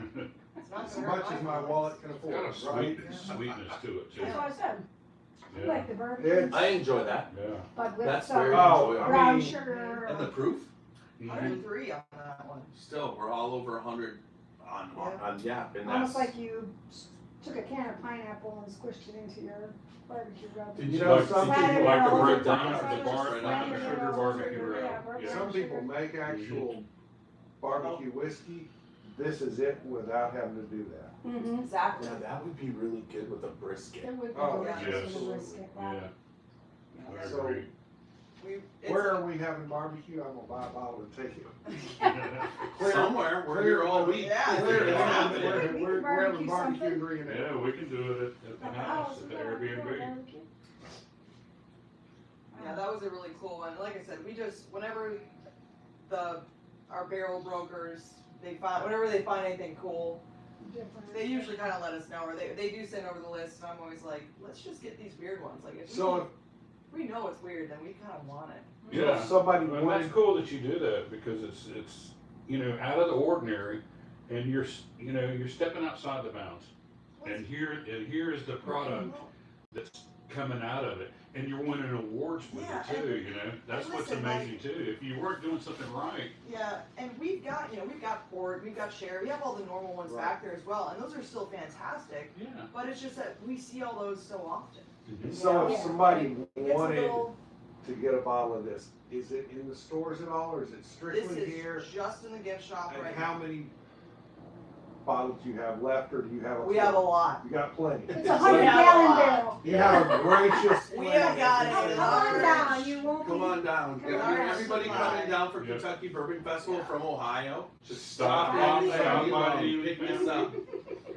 It's not As gonna much hurt as my feelings. wallet can It's got a afford, right? sweetness to it too. That's what I said, I Yeah, like the bourbon, It's- I enjoy that. yeah. but with That's some very Oh, enjoyable. brown mean- sugar. And the proof? Mhm. 103 on that one. Still, we're all over 100 on yeah. And Almost that's, like you took a can of pineapple and squished it into your barbecue rub. Did You you know, Like, some Flatten people, it like a over, breakdown flatten of it the over, bar, flatten like a it sugar over, barbecue rub. yeah, brown some people sugar. make actual barbecue whiskey. This is it without having to do that. Mhm. Exactly. yeah, that would be really good with a brisket. It would be Oh, delicious with a yes. brisket, Yeah, wow. I So- agree. Where are we having barbecue? I'm gonna buy a bottle and take it. Somewhere, we're here all week. Yeah. We're, It's happening. we're having Barbecue barbecue something. green. Yeah, we can do it at the house, at the Airbnb. Yeah, that was a really cool one. Like I said, we just whenever our barrel brokers whenever they find anything cool, they usually kind of let us know, or they do send over the list. And I'm always like, let's just get these weird ones. Like if So we know it's weird, then we kind of want it. if Yeah, somebody and wanted, that's cool that you do that because it's out of the ordinary, and you're stepping outside the bounds, and here is the product that's coming out of it, and you're winning awards with Yeah, it too. That's what's listen, amazing too. If you weren't doing something right, Yeah, and we've got port, we've got sherry, we have all the normal ones Right. back there as well, and those are still fantastic. yeah. But it's just that we see all those so often. so if Yeah. somebody It gets a wanted little. to get a bottle of this, is it in the stores at all, or is it This strictly is here? just in the gift shop And right how now. many bottles do you have left, or do you have a? We have a lot. You got plenty. It's 100-gallon barrel. You have a gracious. We have got it. Oh, come on down, you won't be. Come on down. Come If on you're down. everybody coming down for Yeah. Kentucky Bourbon Festival from Ohio, just Stop stop in by, there. stop by You pick this up.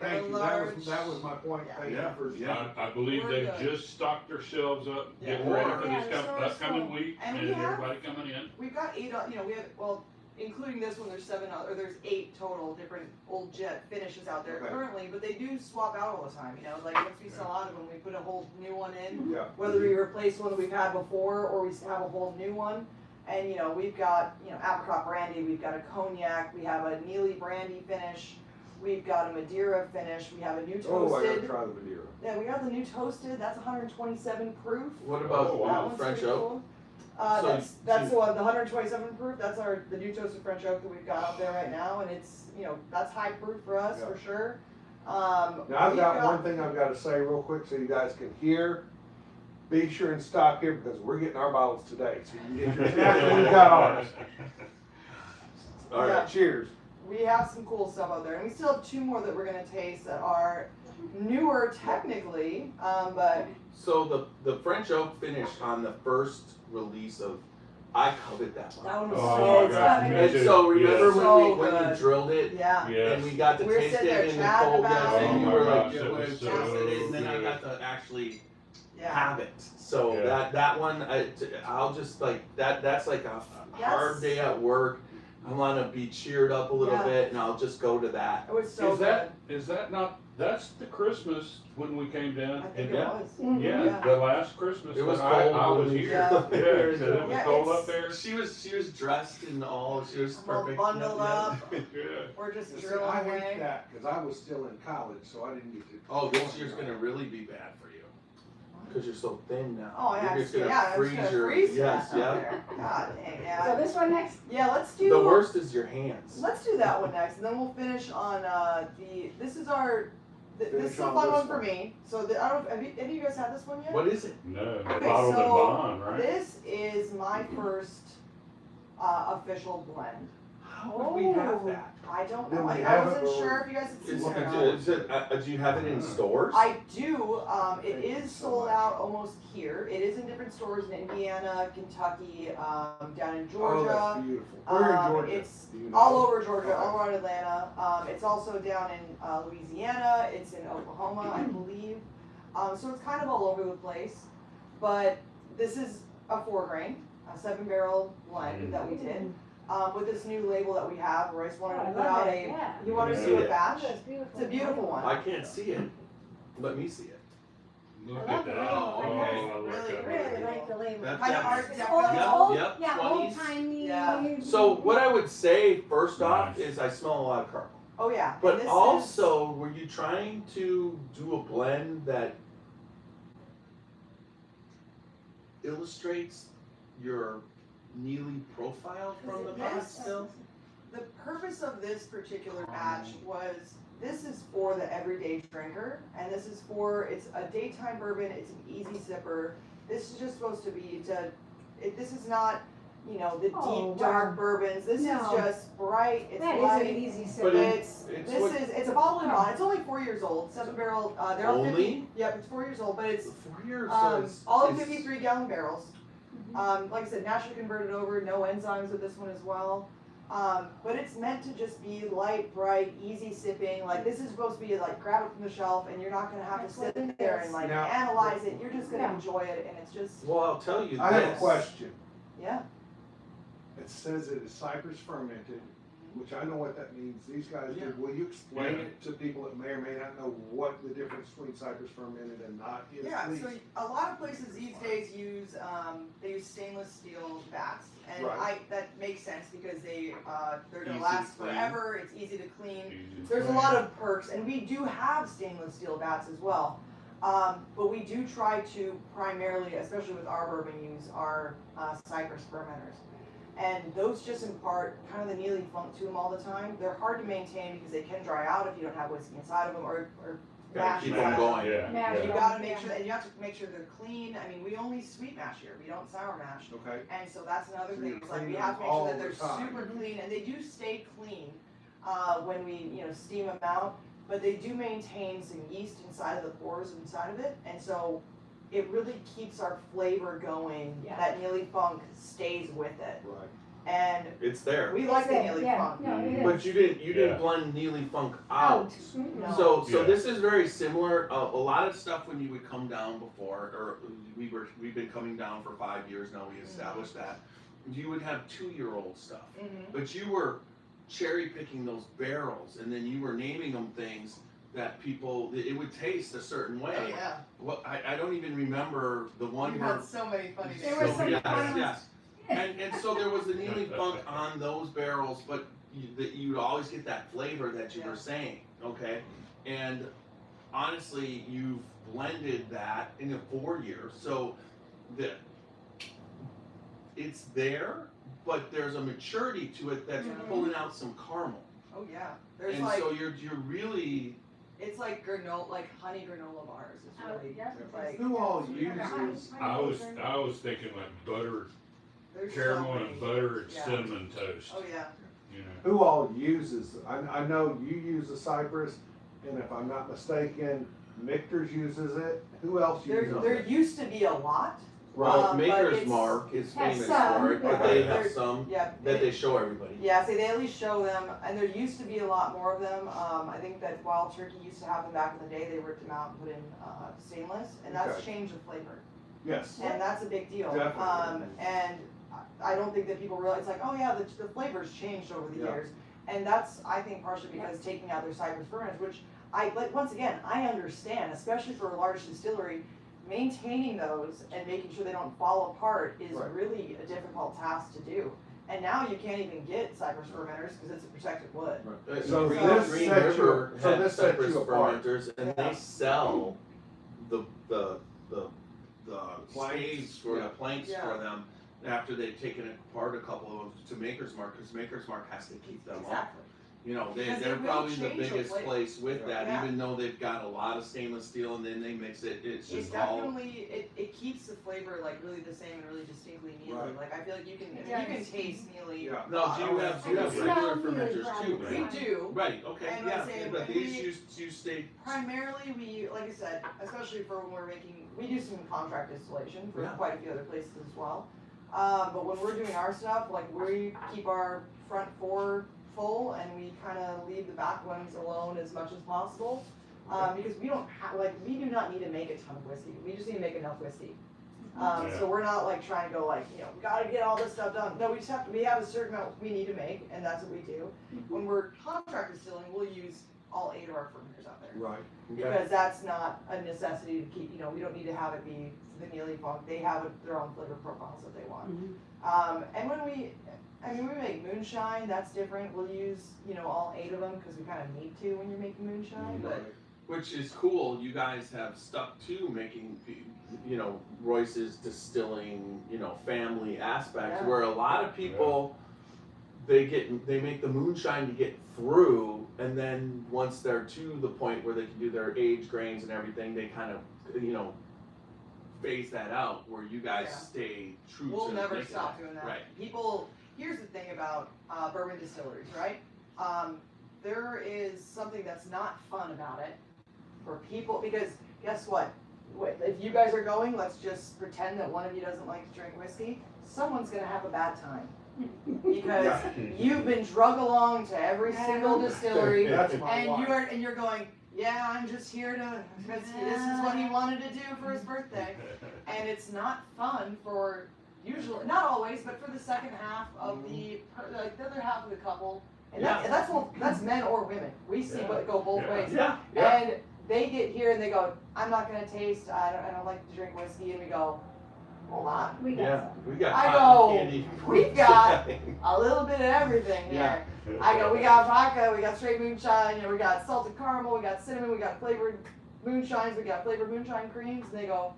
Thank you, that was my point, thank you Yeah. for. I believe We're they've good. just stocked their shelves up, Yeah. getting ready for Yeah, this the store's upcoming full. week, And and we have- everybody coming in. We've got 8, we have, well, including this one, there's there's 8 total different old jet finishes out there Okay. currently, but they do swap out all the time, like once we sell out of them, we put a whole new one in. Yeah, Whether we replace one that we've had before or we have a whole new one. And we've got, apricot brandy, we've got a cognac, we have a Neeley brandy finish, we've got a Madeira finish, we have a new oh, I gotta toasted. try the Madeira. Yeah, we got the new toasted, that's 127 proof. What about Oh, wow. That one's French pretty oak? cool. So That's you- the one, the 127 proof, that's the new toasted French oak that we've got out there right now, and it's, that's high proof for us, Yeah. for sure. Now, I've we've got one thing I've gotta say real quick so you guys can hear. Be sure and stop here because we're getting our bottles today, so you can get yours after we got ours. All right. Cheers. we have some cool stuff out there, and we still have 2 more that we're gonna taste that are newer technically, but So the French oak finish on the first release of, I coveted that one. that one was Oh so my gosh, good. me And too. so remember Yes. So when you good. drilled it Yeah. Yes. and we got to We were taste sitting there it in the chatting cold, about yes, it. and you Oh were my like, gosh, yeah, it when was it so tasted it, and then I good. got to actually Yeah. have it. So Yeah. that one, I'll just like that's like a hard day at work. I want to be cheered up a little Yeah. bit, and I'll just go to that. It was so Is good. that not, that's the Christmas when we came down? I think and it yeah. was. Yeah, Yeah. the last Christmas It was when I cold was when we- here. Yeah. Yeah, 'cause it was Yeah, cold it's- up there. She was dressed in all. She was All perfect. bundled Yep, up. yep. Yeah. We're just See, drilling I away. hate that, cause I was still in college, so I didn't get to. Oh, this year's gonna really be bad for you because you're so thin now. Oh, yeah, You're just yeah, gonna I was freeze gonna your freeze yes, that out yeah. there. God dang, So yeah. this one next? Yeah, let's do. The worst is your hands. Let's do that one next, and then we'll finish on this is our. This Finish is a on fun this one for one. me. So I don't know, have you, any of you guys had this one yet? What is it? No, Okay, bottled and so bond, right? This is my first official blend. How would we have Oh. that? I don't Then know. we I have wasn't it, or- sure if you guys had seen Is, it or not. do you have it in stores? I do. It Thank you is so sold much. out almost here. It is in different stores in Indiana, Kentucky, down in Oh, Georgia. that's beautiful. Where in Georgia? It's Do you know? all over Georgia, Okay. all around Atlanta. It's also down in Louisiana. It's in Oklahoma, I believe. So it's kind of all over the place. But this is a 4-grain, a 7-barrel blend that we did. With this new label that we have, Royce Oh, wanted I to put love out that, a. yeah. You want to Yeah. do a Yeah. batch? That's beautiful. It's a beautiful one. I can't see it. Let me see it. Look I at love that. the label. Oh, I I like really, that. Really like the label. That- Kind of that- art It's deco. old, it's Yep, old, yep, yeah, 20s. old timey. Yeah. So what I would say first off Nice. is I smell a lot of caramel. Oh yeah. and But this also, were you trying to do a blend that illustrates your Neeley profile from the Yes. past still? the purpose of this particular batch was this is for the everyday drinker, and this is for it's a daytime bourbon. It's an easy sipper. This is just supposed to be this is not the Oh, deep dark wow. bourbons. This No. is just bright. It's That is light. an easy sip. But It's It's this what- is it's a bottle and bond. It's only 4 years old. 7-barrel. They're all 50. Only? Yep, it's 4 years old, but it's 4 years. all in is- 53-gallon barrels. Like I said, naturally converted over, no enzymes with this one as well. But it's meant to just be light, bright, easy sipping. Like this is supposed to be like grab it from the shelf, and you're not gonna have That's to what sit it there is. and like Now- analyze it. You're just gonna Yeah. enjoy it, and it's just Well, I'll tell you I have a this. question. yeah. It says it is cypress fermented, which I know what that means. These guys Yeah. did. Will you explain Yeah. it to people that may or may not know what the difference between cypress fermented and not is, Yeah, please? so a lot of places these days use they use stainless steel vats, and Right. that makes sense because they're gonna Easy to last clean. forever. It's easy to clean. Easy. There's a lot of perks, and we do have stainless steel vats as well. But we do try to primarily, especially with our bourbon, use our cypress fermenters. And those just impart kind of the Neeley funk to them all the time. They're hard to maintain because they can dry out if you don't have whiskey inside of them or Gotta mash keep inside them of going. Yeah. Mash You them. gotta make sure, and you have to make sure they're clean. I mean, we only sweet mash here, we don't sour mash. Okay. And so that's another So thing, you it's like we clean have to them make sure all that the they're time. super clean, and they do stay clean, when we, steam them out. But they do maintain some yeast inside of the pores inside of it, and so it really keeps our flavor going. Yeah. That Neeley funk stays with it, Right. and It's there. we like the It's there, Neeley yeah. funk. No, it is. But you didn't Yeah. blend Neeley Funk Out. out. Mm-mm. No. So Yeah. this is very similar. A lot of stuff when you would come down before, or we've been coming down for 5 years now. We established that. You would have 2-year-old stuff, Mhm. but you were cherry picking those barrels, and then you were naming them things that people it would taste a certain way. Oh, yeah, What I don't even remember the one you where. had so many funny There things. were some yes, fun ones. yes. And so there was the Neeley Funk on those barrels, but you would always get that flavor that you Yeah. were saying, okay? And honestly, you've blended that in the 4 years, so it's there, but there's a maturity to it that's Mhm. pulling out some caramel. Oh, yeah, there's And like, so you're really, it's like granola, like honey granola bars, it's Oh, really, yeah. like, Who all Yeah, uses? I was thinking like butter, there's so caramel many. and butter and Yeah. cinnamon toast. Oh, yeah, you know. Who all uses, I know you use the Cypress, and if I'm not mistaken, Michter's uses it. Who else uses There it? used to be a lot. Well, but Maker's it's- Mark is Has famous some, for it, but yeah. they have They're- some Yeah. that they show everybody. Yeah, so they at least show them, and there used to be a lot more of them. I think that Wild Turkey used to have them back in the day. They ripped them out and put in stainless, and that's Okay. changed the flavor, Yes. and that's a big deal. Definitely. And I don't think that people realize, like, oh yeah, the flavor's changed over the Yeah. years, and that's, I think, partially because taking out their cypress fermenters, which like once again, I understand, especially for a large distillery. Maintaining those and making sure they don't fall apart is Right. really a difficult task to do. And now you can't even get cypress fermenters because it's a protected wood. So Green, this Green sets you- River so had this sets cypress you apart. fermenters, and Yeah. they sell the Planks, staves for yeah. the planks Yeah. for them after they've taken apart a couple of them to Maker's Mark, because Maker's Mark has to keep them up. Exactly. You know, Because they're they really probably the change the biggest flavor. place with that, Yeah. even though they've got a lot of stainless steel and then they mix it, it's It just all. definitely, it keeps the flavor like really the same and really distinctly Neeley. Right. Like I feel like you can Yes. taste Neeley. Yeah. No, do you have And regular it's not fermenters really too, probably. right? We do. Right, okay, And yeah, I'm saying, but when these you stay. Primarily, we, like I said, especially for when we're making, we do some contract distillation for Yeah. quite a few other places as well. But when we're doing our stuff, like we keep our front four full and we kind of leave the back ones alone as much as possible. Because we don't have, like, we do not need to make a ton of whiskey. We just need to make enough whiskey. Yeah. So we're not like trying to go like, you know, we gotta get all this stuff done. No, we just have to, we have a certain amount we need to make, and that's what we do. When we're contract distilling, we'll use all 8 of our fermenters out there. Right. Because that's not a necessity to keep, you know, we don't need to have it be the Neeley funk. They have their own flavor profiles that they want. And when we make moonshine, that's different. We'll use, you know, all 8 of them because we kind of need to when you're making moonshine. But Which is cool, you guys have stuck to making, you know, Royce's distilling, you know, family aspects, Yeah. where a lot of people, they make the moonshine to get through, and then once they're to the point where they can do their aged grains and everything, they kind of, you know, phase that out, where you guys Yeah. stay true to we'll never making stop that. doing that. Right. People, here's the thing about bourbon distilleries, right? There is something that's not fun about it for people, because guess what? If you guys are going, let's just pretend that one of you doesn't like to drink whiskey. Someone's gonna have a bad time. Because Yeah. you've been drug along to every single distillery, That's my and wife. you're going, yeah, I'm just here to, because this is what he wanted to do for his birthday. And it's not fun for, usually, not always, but for the second half of the other half of the couple. And that's men or women. We see Yeah. it go both Yeah. ways. Yeah, yeah. And they get here and they go, I'm not gonna taste, I don't like to drink whiskey, and we go, hold on, We got Yeah, some. we got I cotton go, candy. we've got a little bit of everything here. Yeah. I go, we got vodka, we got straight moonshine, you know, we got salted caramel, we got cinnamon, we got flavored moonshines, we got flavored moonshine creams, and they go,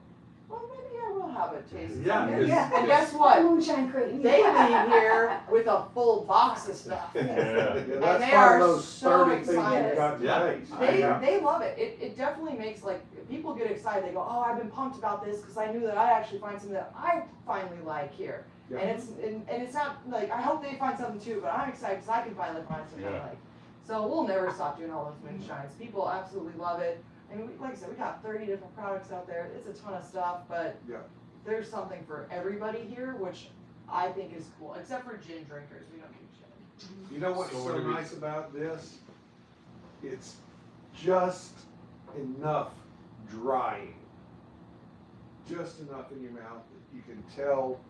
well, maybe I will have a taste of Yeah, something. 'cause- Yeah. And guess what? Moonshine cream. They leave here with a full box of stuff. Yeah. Yeah, And that's they part are of those so 30 things you've excited. got to Yeah. taste. They love it. It definitely makes, like, people get excited. They go, oh, I've been pumped about this because I knew that I actually find something that I finally like here. Yeah. And it's not like, I hope they find something too, but I'm excited because I can finally find something I Yeah. like. So we'll never stop doing all those moonshines. People absolutely love it. I mean, like I said, we got 30 different products out there. It's a ton of stuff, but Yeah. there's something for everybody here, which I think is cool. Except for gin drinkers, we don't do gin. You know what's So so what do we- nice about this? It's just enough drying. Just enough in your mouth that you can tell,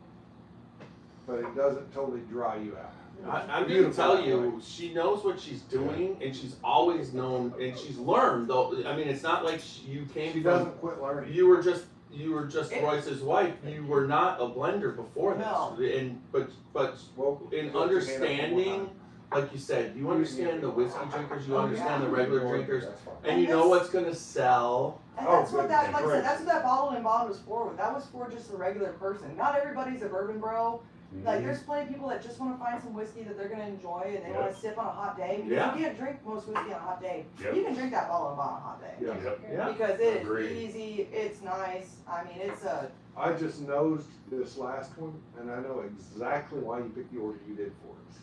but it doesn't totally dry you out. I'm gonna Beautiful tell that you, way. she knows what she's doing, and she's always known, and she's learned. Though I mean, it's not like you came She from. doesn't quit learning. You were just It- Royce's wife. You were not a blender before this, No. and but Well, in put your hand up one more understanding, time. like you said, you understand the whiskey drinkers, you Oh, understand yeah. the regular drinkers, That's fine. and you know what's gonna sell. And Oh, that's what good. that, like I Great. said, that's what that bottled and bond was for. That was for just the regular person. Not everybody's a bourbon bro. Like, there's plenty of people that just want to find some whiskey that they're gonna enjoy and they want to sip on a hot day. Because Yeah. you can't drink most whiskey on a hot day. Yep. You can drink that bottle and bond on a hot day. Yeah. Yep. Yeah. Because it is Agreed. easy, it's nice. I mean, it's a, I just nosed this last one, and I know exactly why you picked the order you did for us.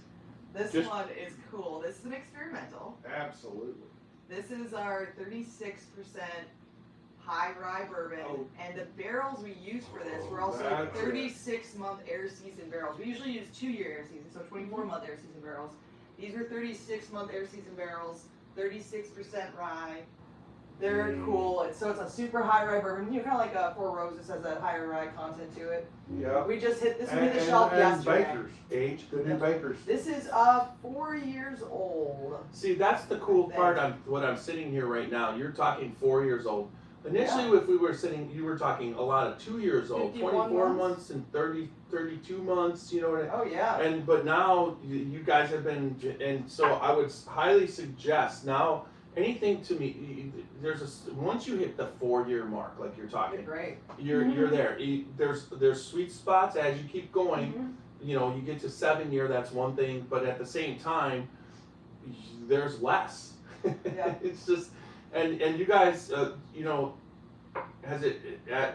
This Just- one is cool. This is an experimental. Absolutely. This is our 36% high rye bourbon, Oh. and the barrels we use for this were also That's it. 36-month air season barrels. We usually use 2-year air season, so 24-month air season barrels. These were 36-month air season barrels, 36% rye. They're cool. It's a super high rye bourbon. You know, kind of like a Four Roses has that higher rye content to it. Yeah. We just hit this one hit the And shelf yesterday. Bakers, age, the new Yep. Bakers. This is 4 years old. See, that's the cool part on what I'm sitting here right now. You're talking 4 years old. Initially, if we were sitting, you were talking a lot of 2 years old, 51 24 months. months and 32 months, you know what I Oh yeah. And but now you guys have been, and so I would highly suggest now anything to me. Once you hit the 4-year mark, like you're They're talking, great. you're there. There's sweet spots as you keep going. Mhm. You know, you get to 7-year, that's one thing, but at the same time, there's less. Yeah. It's just, and you guys, you know,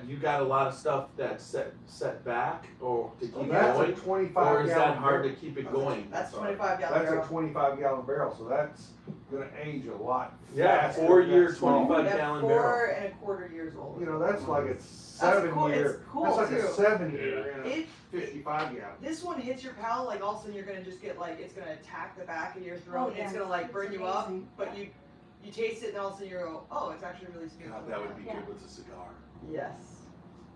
you got a lot of stuff that's set back or to keep That's a going, 25 or is that gallon hard to barrel. keep it going? That's Sorry. 25 gallon That's barrel. a 25 gallon barrel, so that's gonna age a lot Yeah, faster. 4-year, than small. 25 Yeah, gallon 4.25 years old. You know, that's like a That's 7 cool. year. It's cool That's like too. a 7-year and a It 55 gallon. this one hits your palate like all of a sudden you're gonna just get like it's gonna attack the back of your throat Oh, and yeah. it's gonna like burn you up, amazing. but you taste it and all of a sudden you're oh it's actually really smooth. God, that would be Yeah. good with a cigar. Yes.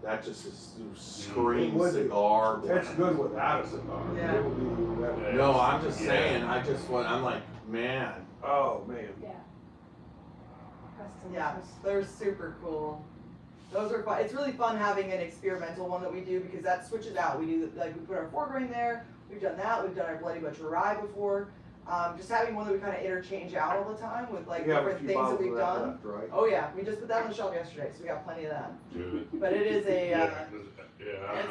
That just It screams would be. cigar. That's good without a cigar. Yeah. It would be better. No, I'm just Yeah. saying. I'm like, man. Oh, man. Yeah. That's Yeah, delicious. they're super cool. Those are fun. It's really fun having an experimental one that we do because that switches out. We do like we put our 4-grain there. We've done that. We've done our Bloody Butcher Rye before. Just having one that we kind of interchange out all the time with like You have a different few things that bottles we've of that done. left, right? Oh yeah, we just put that on the shelf yesterday, so we got plenty of that. Good. But it is a Yeah, it's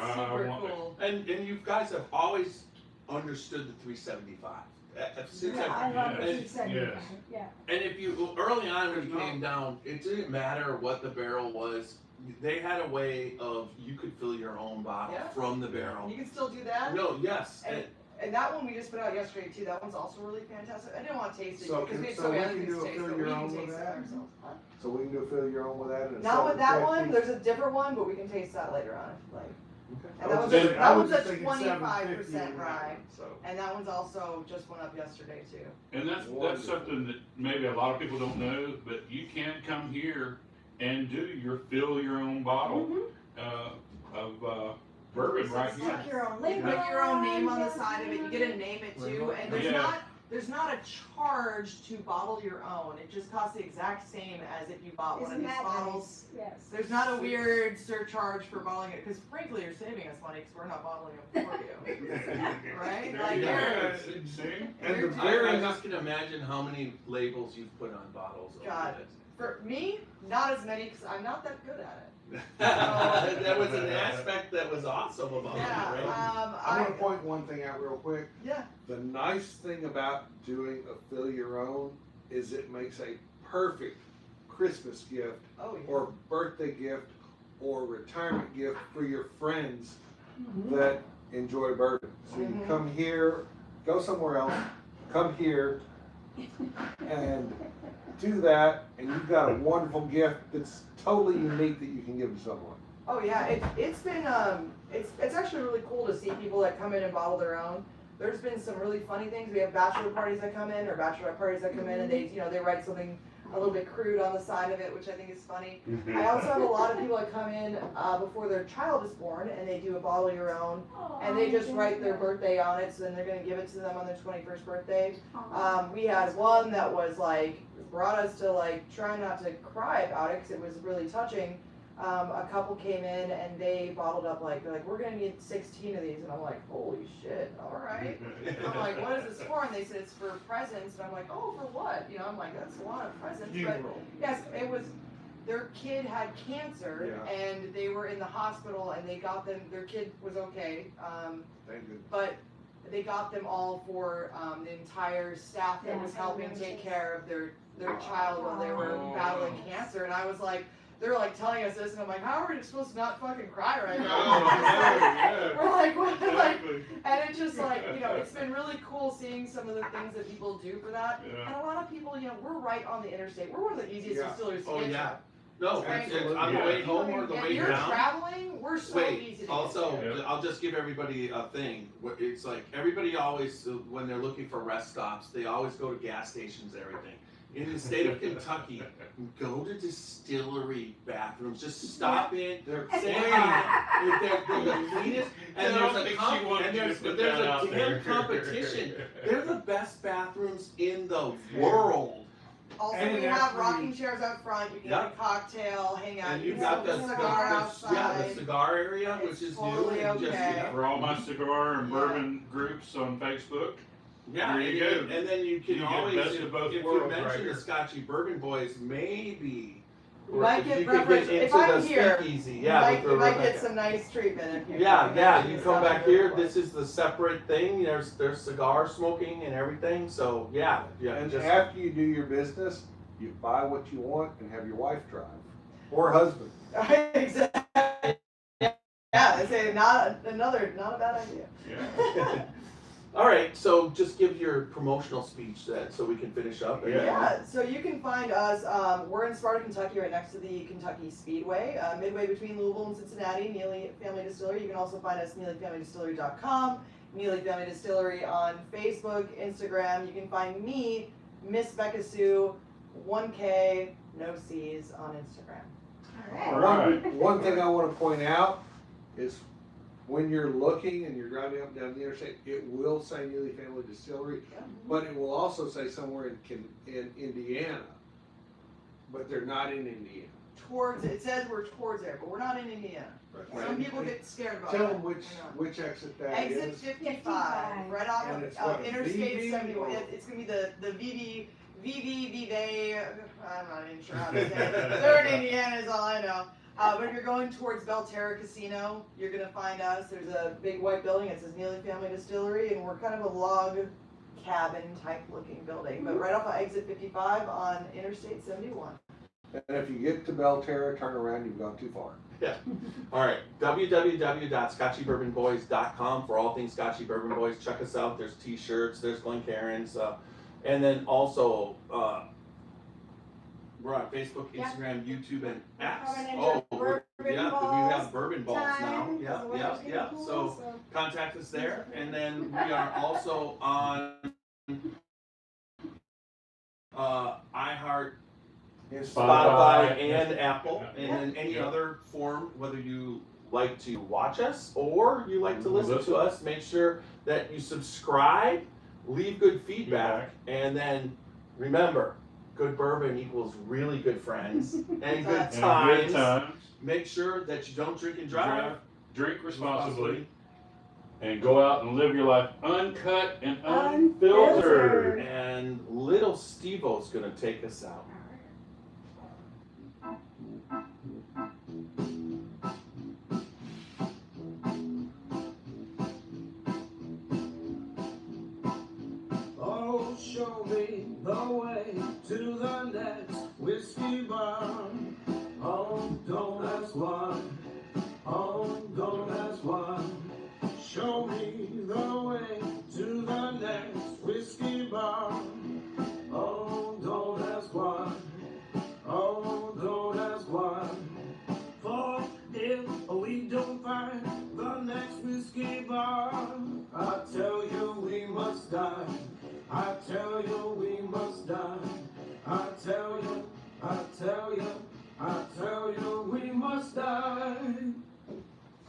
I super want it. cool. And you guys have always understood the 375. Since Yeah, I love the Yes, 275. yes. Yeah. And if you early on when you came down, it didn't matter what the barrel was. They had a way of you could fill your own bottle Yeah. from the barrel. You can still do that. No, yes, And that one we just put out yesterday too. That one's also really fantastic. I didn't want to taste it So because can- we had so so many we other can things do to a taste, fill but we your can own with taste that that? ourselves. Huh? So we can do a fill your own with that? And Not with that one. 750? There's a different one, but we can taste that later on if you like. I And that was one's just- a, I that was one's a just thinking 25% 750 in that rye, one, so. and that one's also just went up yesterday too. And that's Wonderful. something that maybe a lot of people don't know, but you can come here and do your fill your own bottle of bourbon right here. Stick your own You label put your own name on the yeah. side of it. You get to name it too, and Yeah. there's not a charge to bottle your own. It just costs the exact same as if you bought one of Isn't these that bottles. nice? Yes. There's not a weird surcharge for bottling it, because frankly, you're saving us money because we're not bottling them for you, right? There Like you go. you're, See? And the you're very I just can imagine how many labels you've put on bottles. over God. this. for me, not as many because I'm not that good at it. That was an aspect that was awesome about Yeah, it, right? I'm gonna point one thing out real quick. yeah, The nice thing about doing a fill your own is it makes a perfect Christmas gift oh yeah. or birthday gift or retirement gift for your friends Mhm. that enjoy bourbon. So you Mhm. come here, go somewhere else, come here and do that, and you've got a wonderful gift that's totally unique that you can give to someone. Oh yeah, it's been it's actually really cool to see people that come in and bottle their own. There's been some really funny things. We have bachelor parties that come in or bachelorette parties that come in and they write something a little bit crude on the side of it, which I think is funny. I also have a lot of people that come in before their child is born and they do a bottle your own and they just write their birthday on it, so then they're gonna give it to them on their 21st birthday. We had one that was like brought us to like try not to cry about it because it was really touching. A couple came in and they bottled up like they're like we're gonna need 16 of these, and I'm like holy shit, all right. I'm like what is this for? And they said it's for presents, and I'm like oh for what? You know I'm like that's a lot of presents. But yes, it was. Their kid had cancer Yeah. and they were in the hospital and they got them. Their kid was okay. Thank goodness. But they got them all for the entire staff that Yeah, was helping I take noticed. care of their child while they were Wow. battling cancer. And I was like, they're like telling us this, and I'm like, how are we supposed to not fucking cry right No, now? We're like, what? Like, exactly. and it's just like, you know, it's been really cool seeing some of the things that people do for that. Yeah. And a lot of people, you know, we're right on the interstate. We're one of the easiest Yeah. distilleries to Oh, get yeah. to. No, Right. it's on the Yeah. way home or the If way you're down. traveling, we're so easy to get Also, to. Yeah. I'll just give everybody a thing. It's like everybody always, when they're looking for rest stops, they always go to gas stations and everything. In the state of Kentucky, go to distillery bathrooms. Just stop in, They're say clean. hi. They're the cleanest, and I don't there's a think comp- she wanted and you to there's put there's that out a there. damn competition. They're the best bathrooms in the world. Also, And we they're have free. rocking chairs up front. You can get a cocktail, hang out. And You you've can got the, smoke a cigar yeah, outside. the cigar area, It's which is totally new. And just, okay. yeah. For all my cigar and Yeah. bourbon groups on Facebook. Yeah, There you and, go. and then you can You get always, best if, of both if you worlds mention right the here. Scotchy Bourbon Boys, maybe. You might get you could preference- get if into I'm the here, speakeasy, You yeah, might, with you might get Rebekah. some nice treatment if you. Yeah, if yeah, mention you the come Scotchy back here, Bourbon. this is the separate thing, there's cigar smoking and everything, so yeah, And just. after you do your business, you buy what you want and have your wife drive. Or husband. Exactly. Yeah, I say not a bad idea. Yeah. All right, so just give your promotional speech so we can finish up. and- Yeah, so you can find us, we're in Sparta, Kentucky, right next to the Kentucky Speedway, midway between Louisville and Cincinnati, Neeley Family Distillery. You can also find us NeeleyFamilyDistillery.com, Neeley Family Distillery on Facebook, Instagram. You can find me, Miss Becca Sue, 1K, no C's on Instagram. All right. Right. One thing I wanna point out is when you're looking and you're driving up and down the interstate, it will say Neeley Family Distillery, but it will also say somewhere in Indiana. But they're not in Indiana. It says we're towards there, but we're not in Indiana. Some people get scared about Tell that. them which exit that Exit is. 55, right off And of it's what, a Interstate VV 71. or- It's gonna be the VV, I'm not even sure how to say it. They're in Indiana is all I know. But if you're going towards Belterra Casino, you're gonna find us. There's a big white building. It says Neeley Family Distillery, and we're kind of a log cabin type looking building. But right off of Exit 55 on Interstate 71. And if you get to Belterra, turn around, you've gone too far. All right, www.scotchybourbonboys.com for all things Scotchy Bourbon Boys. Check us out. There's t-shirts, there's Glencairns, and then also, we're on Facebook, Yep. Instagram, YouTube, and X. Coming into Oh, Bourbon we have Balls bourbon balls now. Time, 'cause Yeah, the weather's getting yeah. cool, So contact us there, and then we are also on iHeart, Spotify, and Apple, and then any Yeah. other form, whether you like to watch us or you like to listen to us, make sure that you subscribe, leave good feedback, and then remember, good bourbon equals really good friends and good And good times. times. Make sure that you don't drink and drive. Drink responsibly. And go out and live your life uncut and unfiltered. And little Steve-O's gonna take us out. Oh, show me the way to the next whiskey bar. Oh, don't ask why. Oh, don't ask why. Show me the way to the next whiskey bar. Oh, don't ask why. Oh, don't ask why. For if we don't find the next whiskey bar, I tell you we must die. I tell you we must die. I tell you, I tell you, I tell you we must die.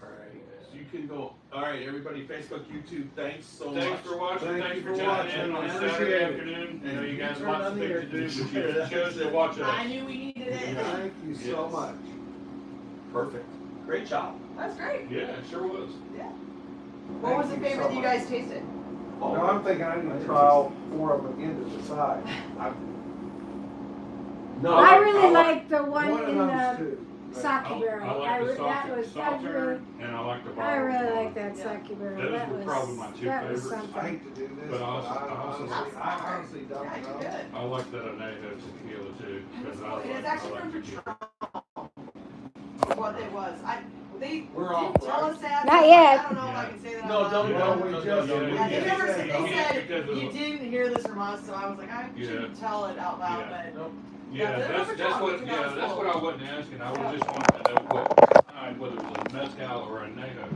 Alright, so you can go, alright, everybody, Facebook, YouTube, thanks so much. Thanks for watching. Thank Thanks you for for tuning watching. in on a Appreciate Saturday it. afternoon. I know you guys Turn lots on of the things air. to do, but you chose to watch I us. knew we needed it. Thank you so Yes. much. Perfect. Great job. That's great. Yeah, it sure was. What was the Thank you favorite so that you much. guys tasted? No, I'm thinking I need to try all 4 of them again to decide. No, I really I like the one One of in those the two. sake I barrel. like the that salted was saltern, and I like the I bottled really wine. like that Yeah. sake barrel. Those That were was probably my two that was favorites. I something. hate to do this, But but honestly- I honestly don't Yeah, you know. did. I like that anejo tequila too, because I It's like actually tequila. from what it was. They We're off, didn't tell right? us that. Not so yet. I don't know if I can say that. No, out don't, loud. No, we no, just- no, no, Yeah, they no. never said, You they can't said, because of you the- didn't hear this from us, so I was like, I Yeah. shouldn't tell it out loud, Yeah. but. Nope. Yeah, Yeah, that's they're what, talking yeah, about that's what I wasn't asking, I was just wanting to know what kind, whether it was a mezcal or a añejo.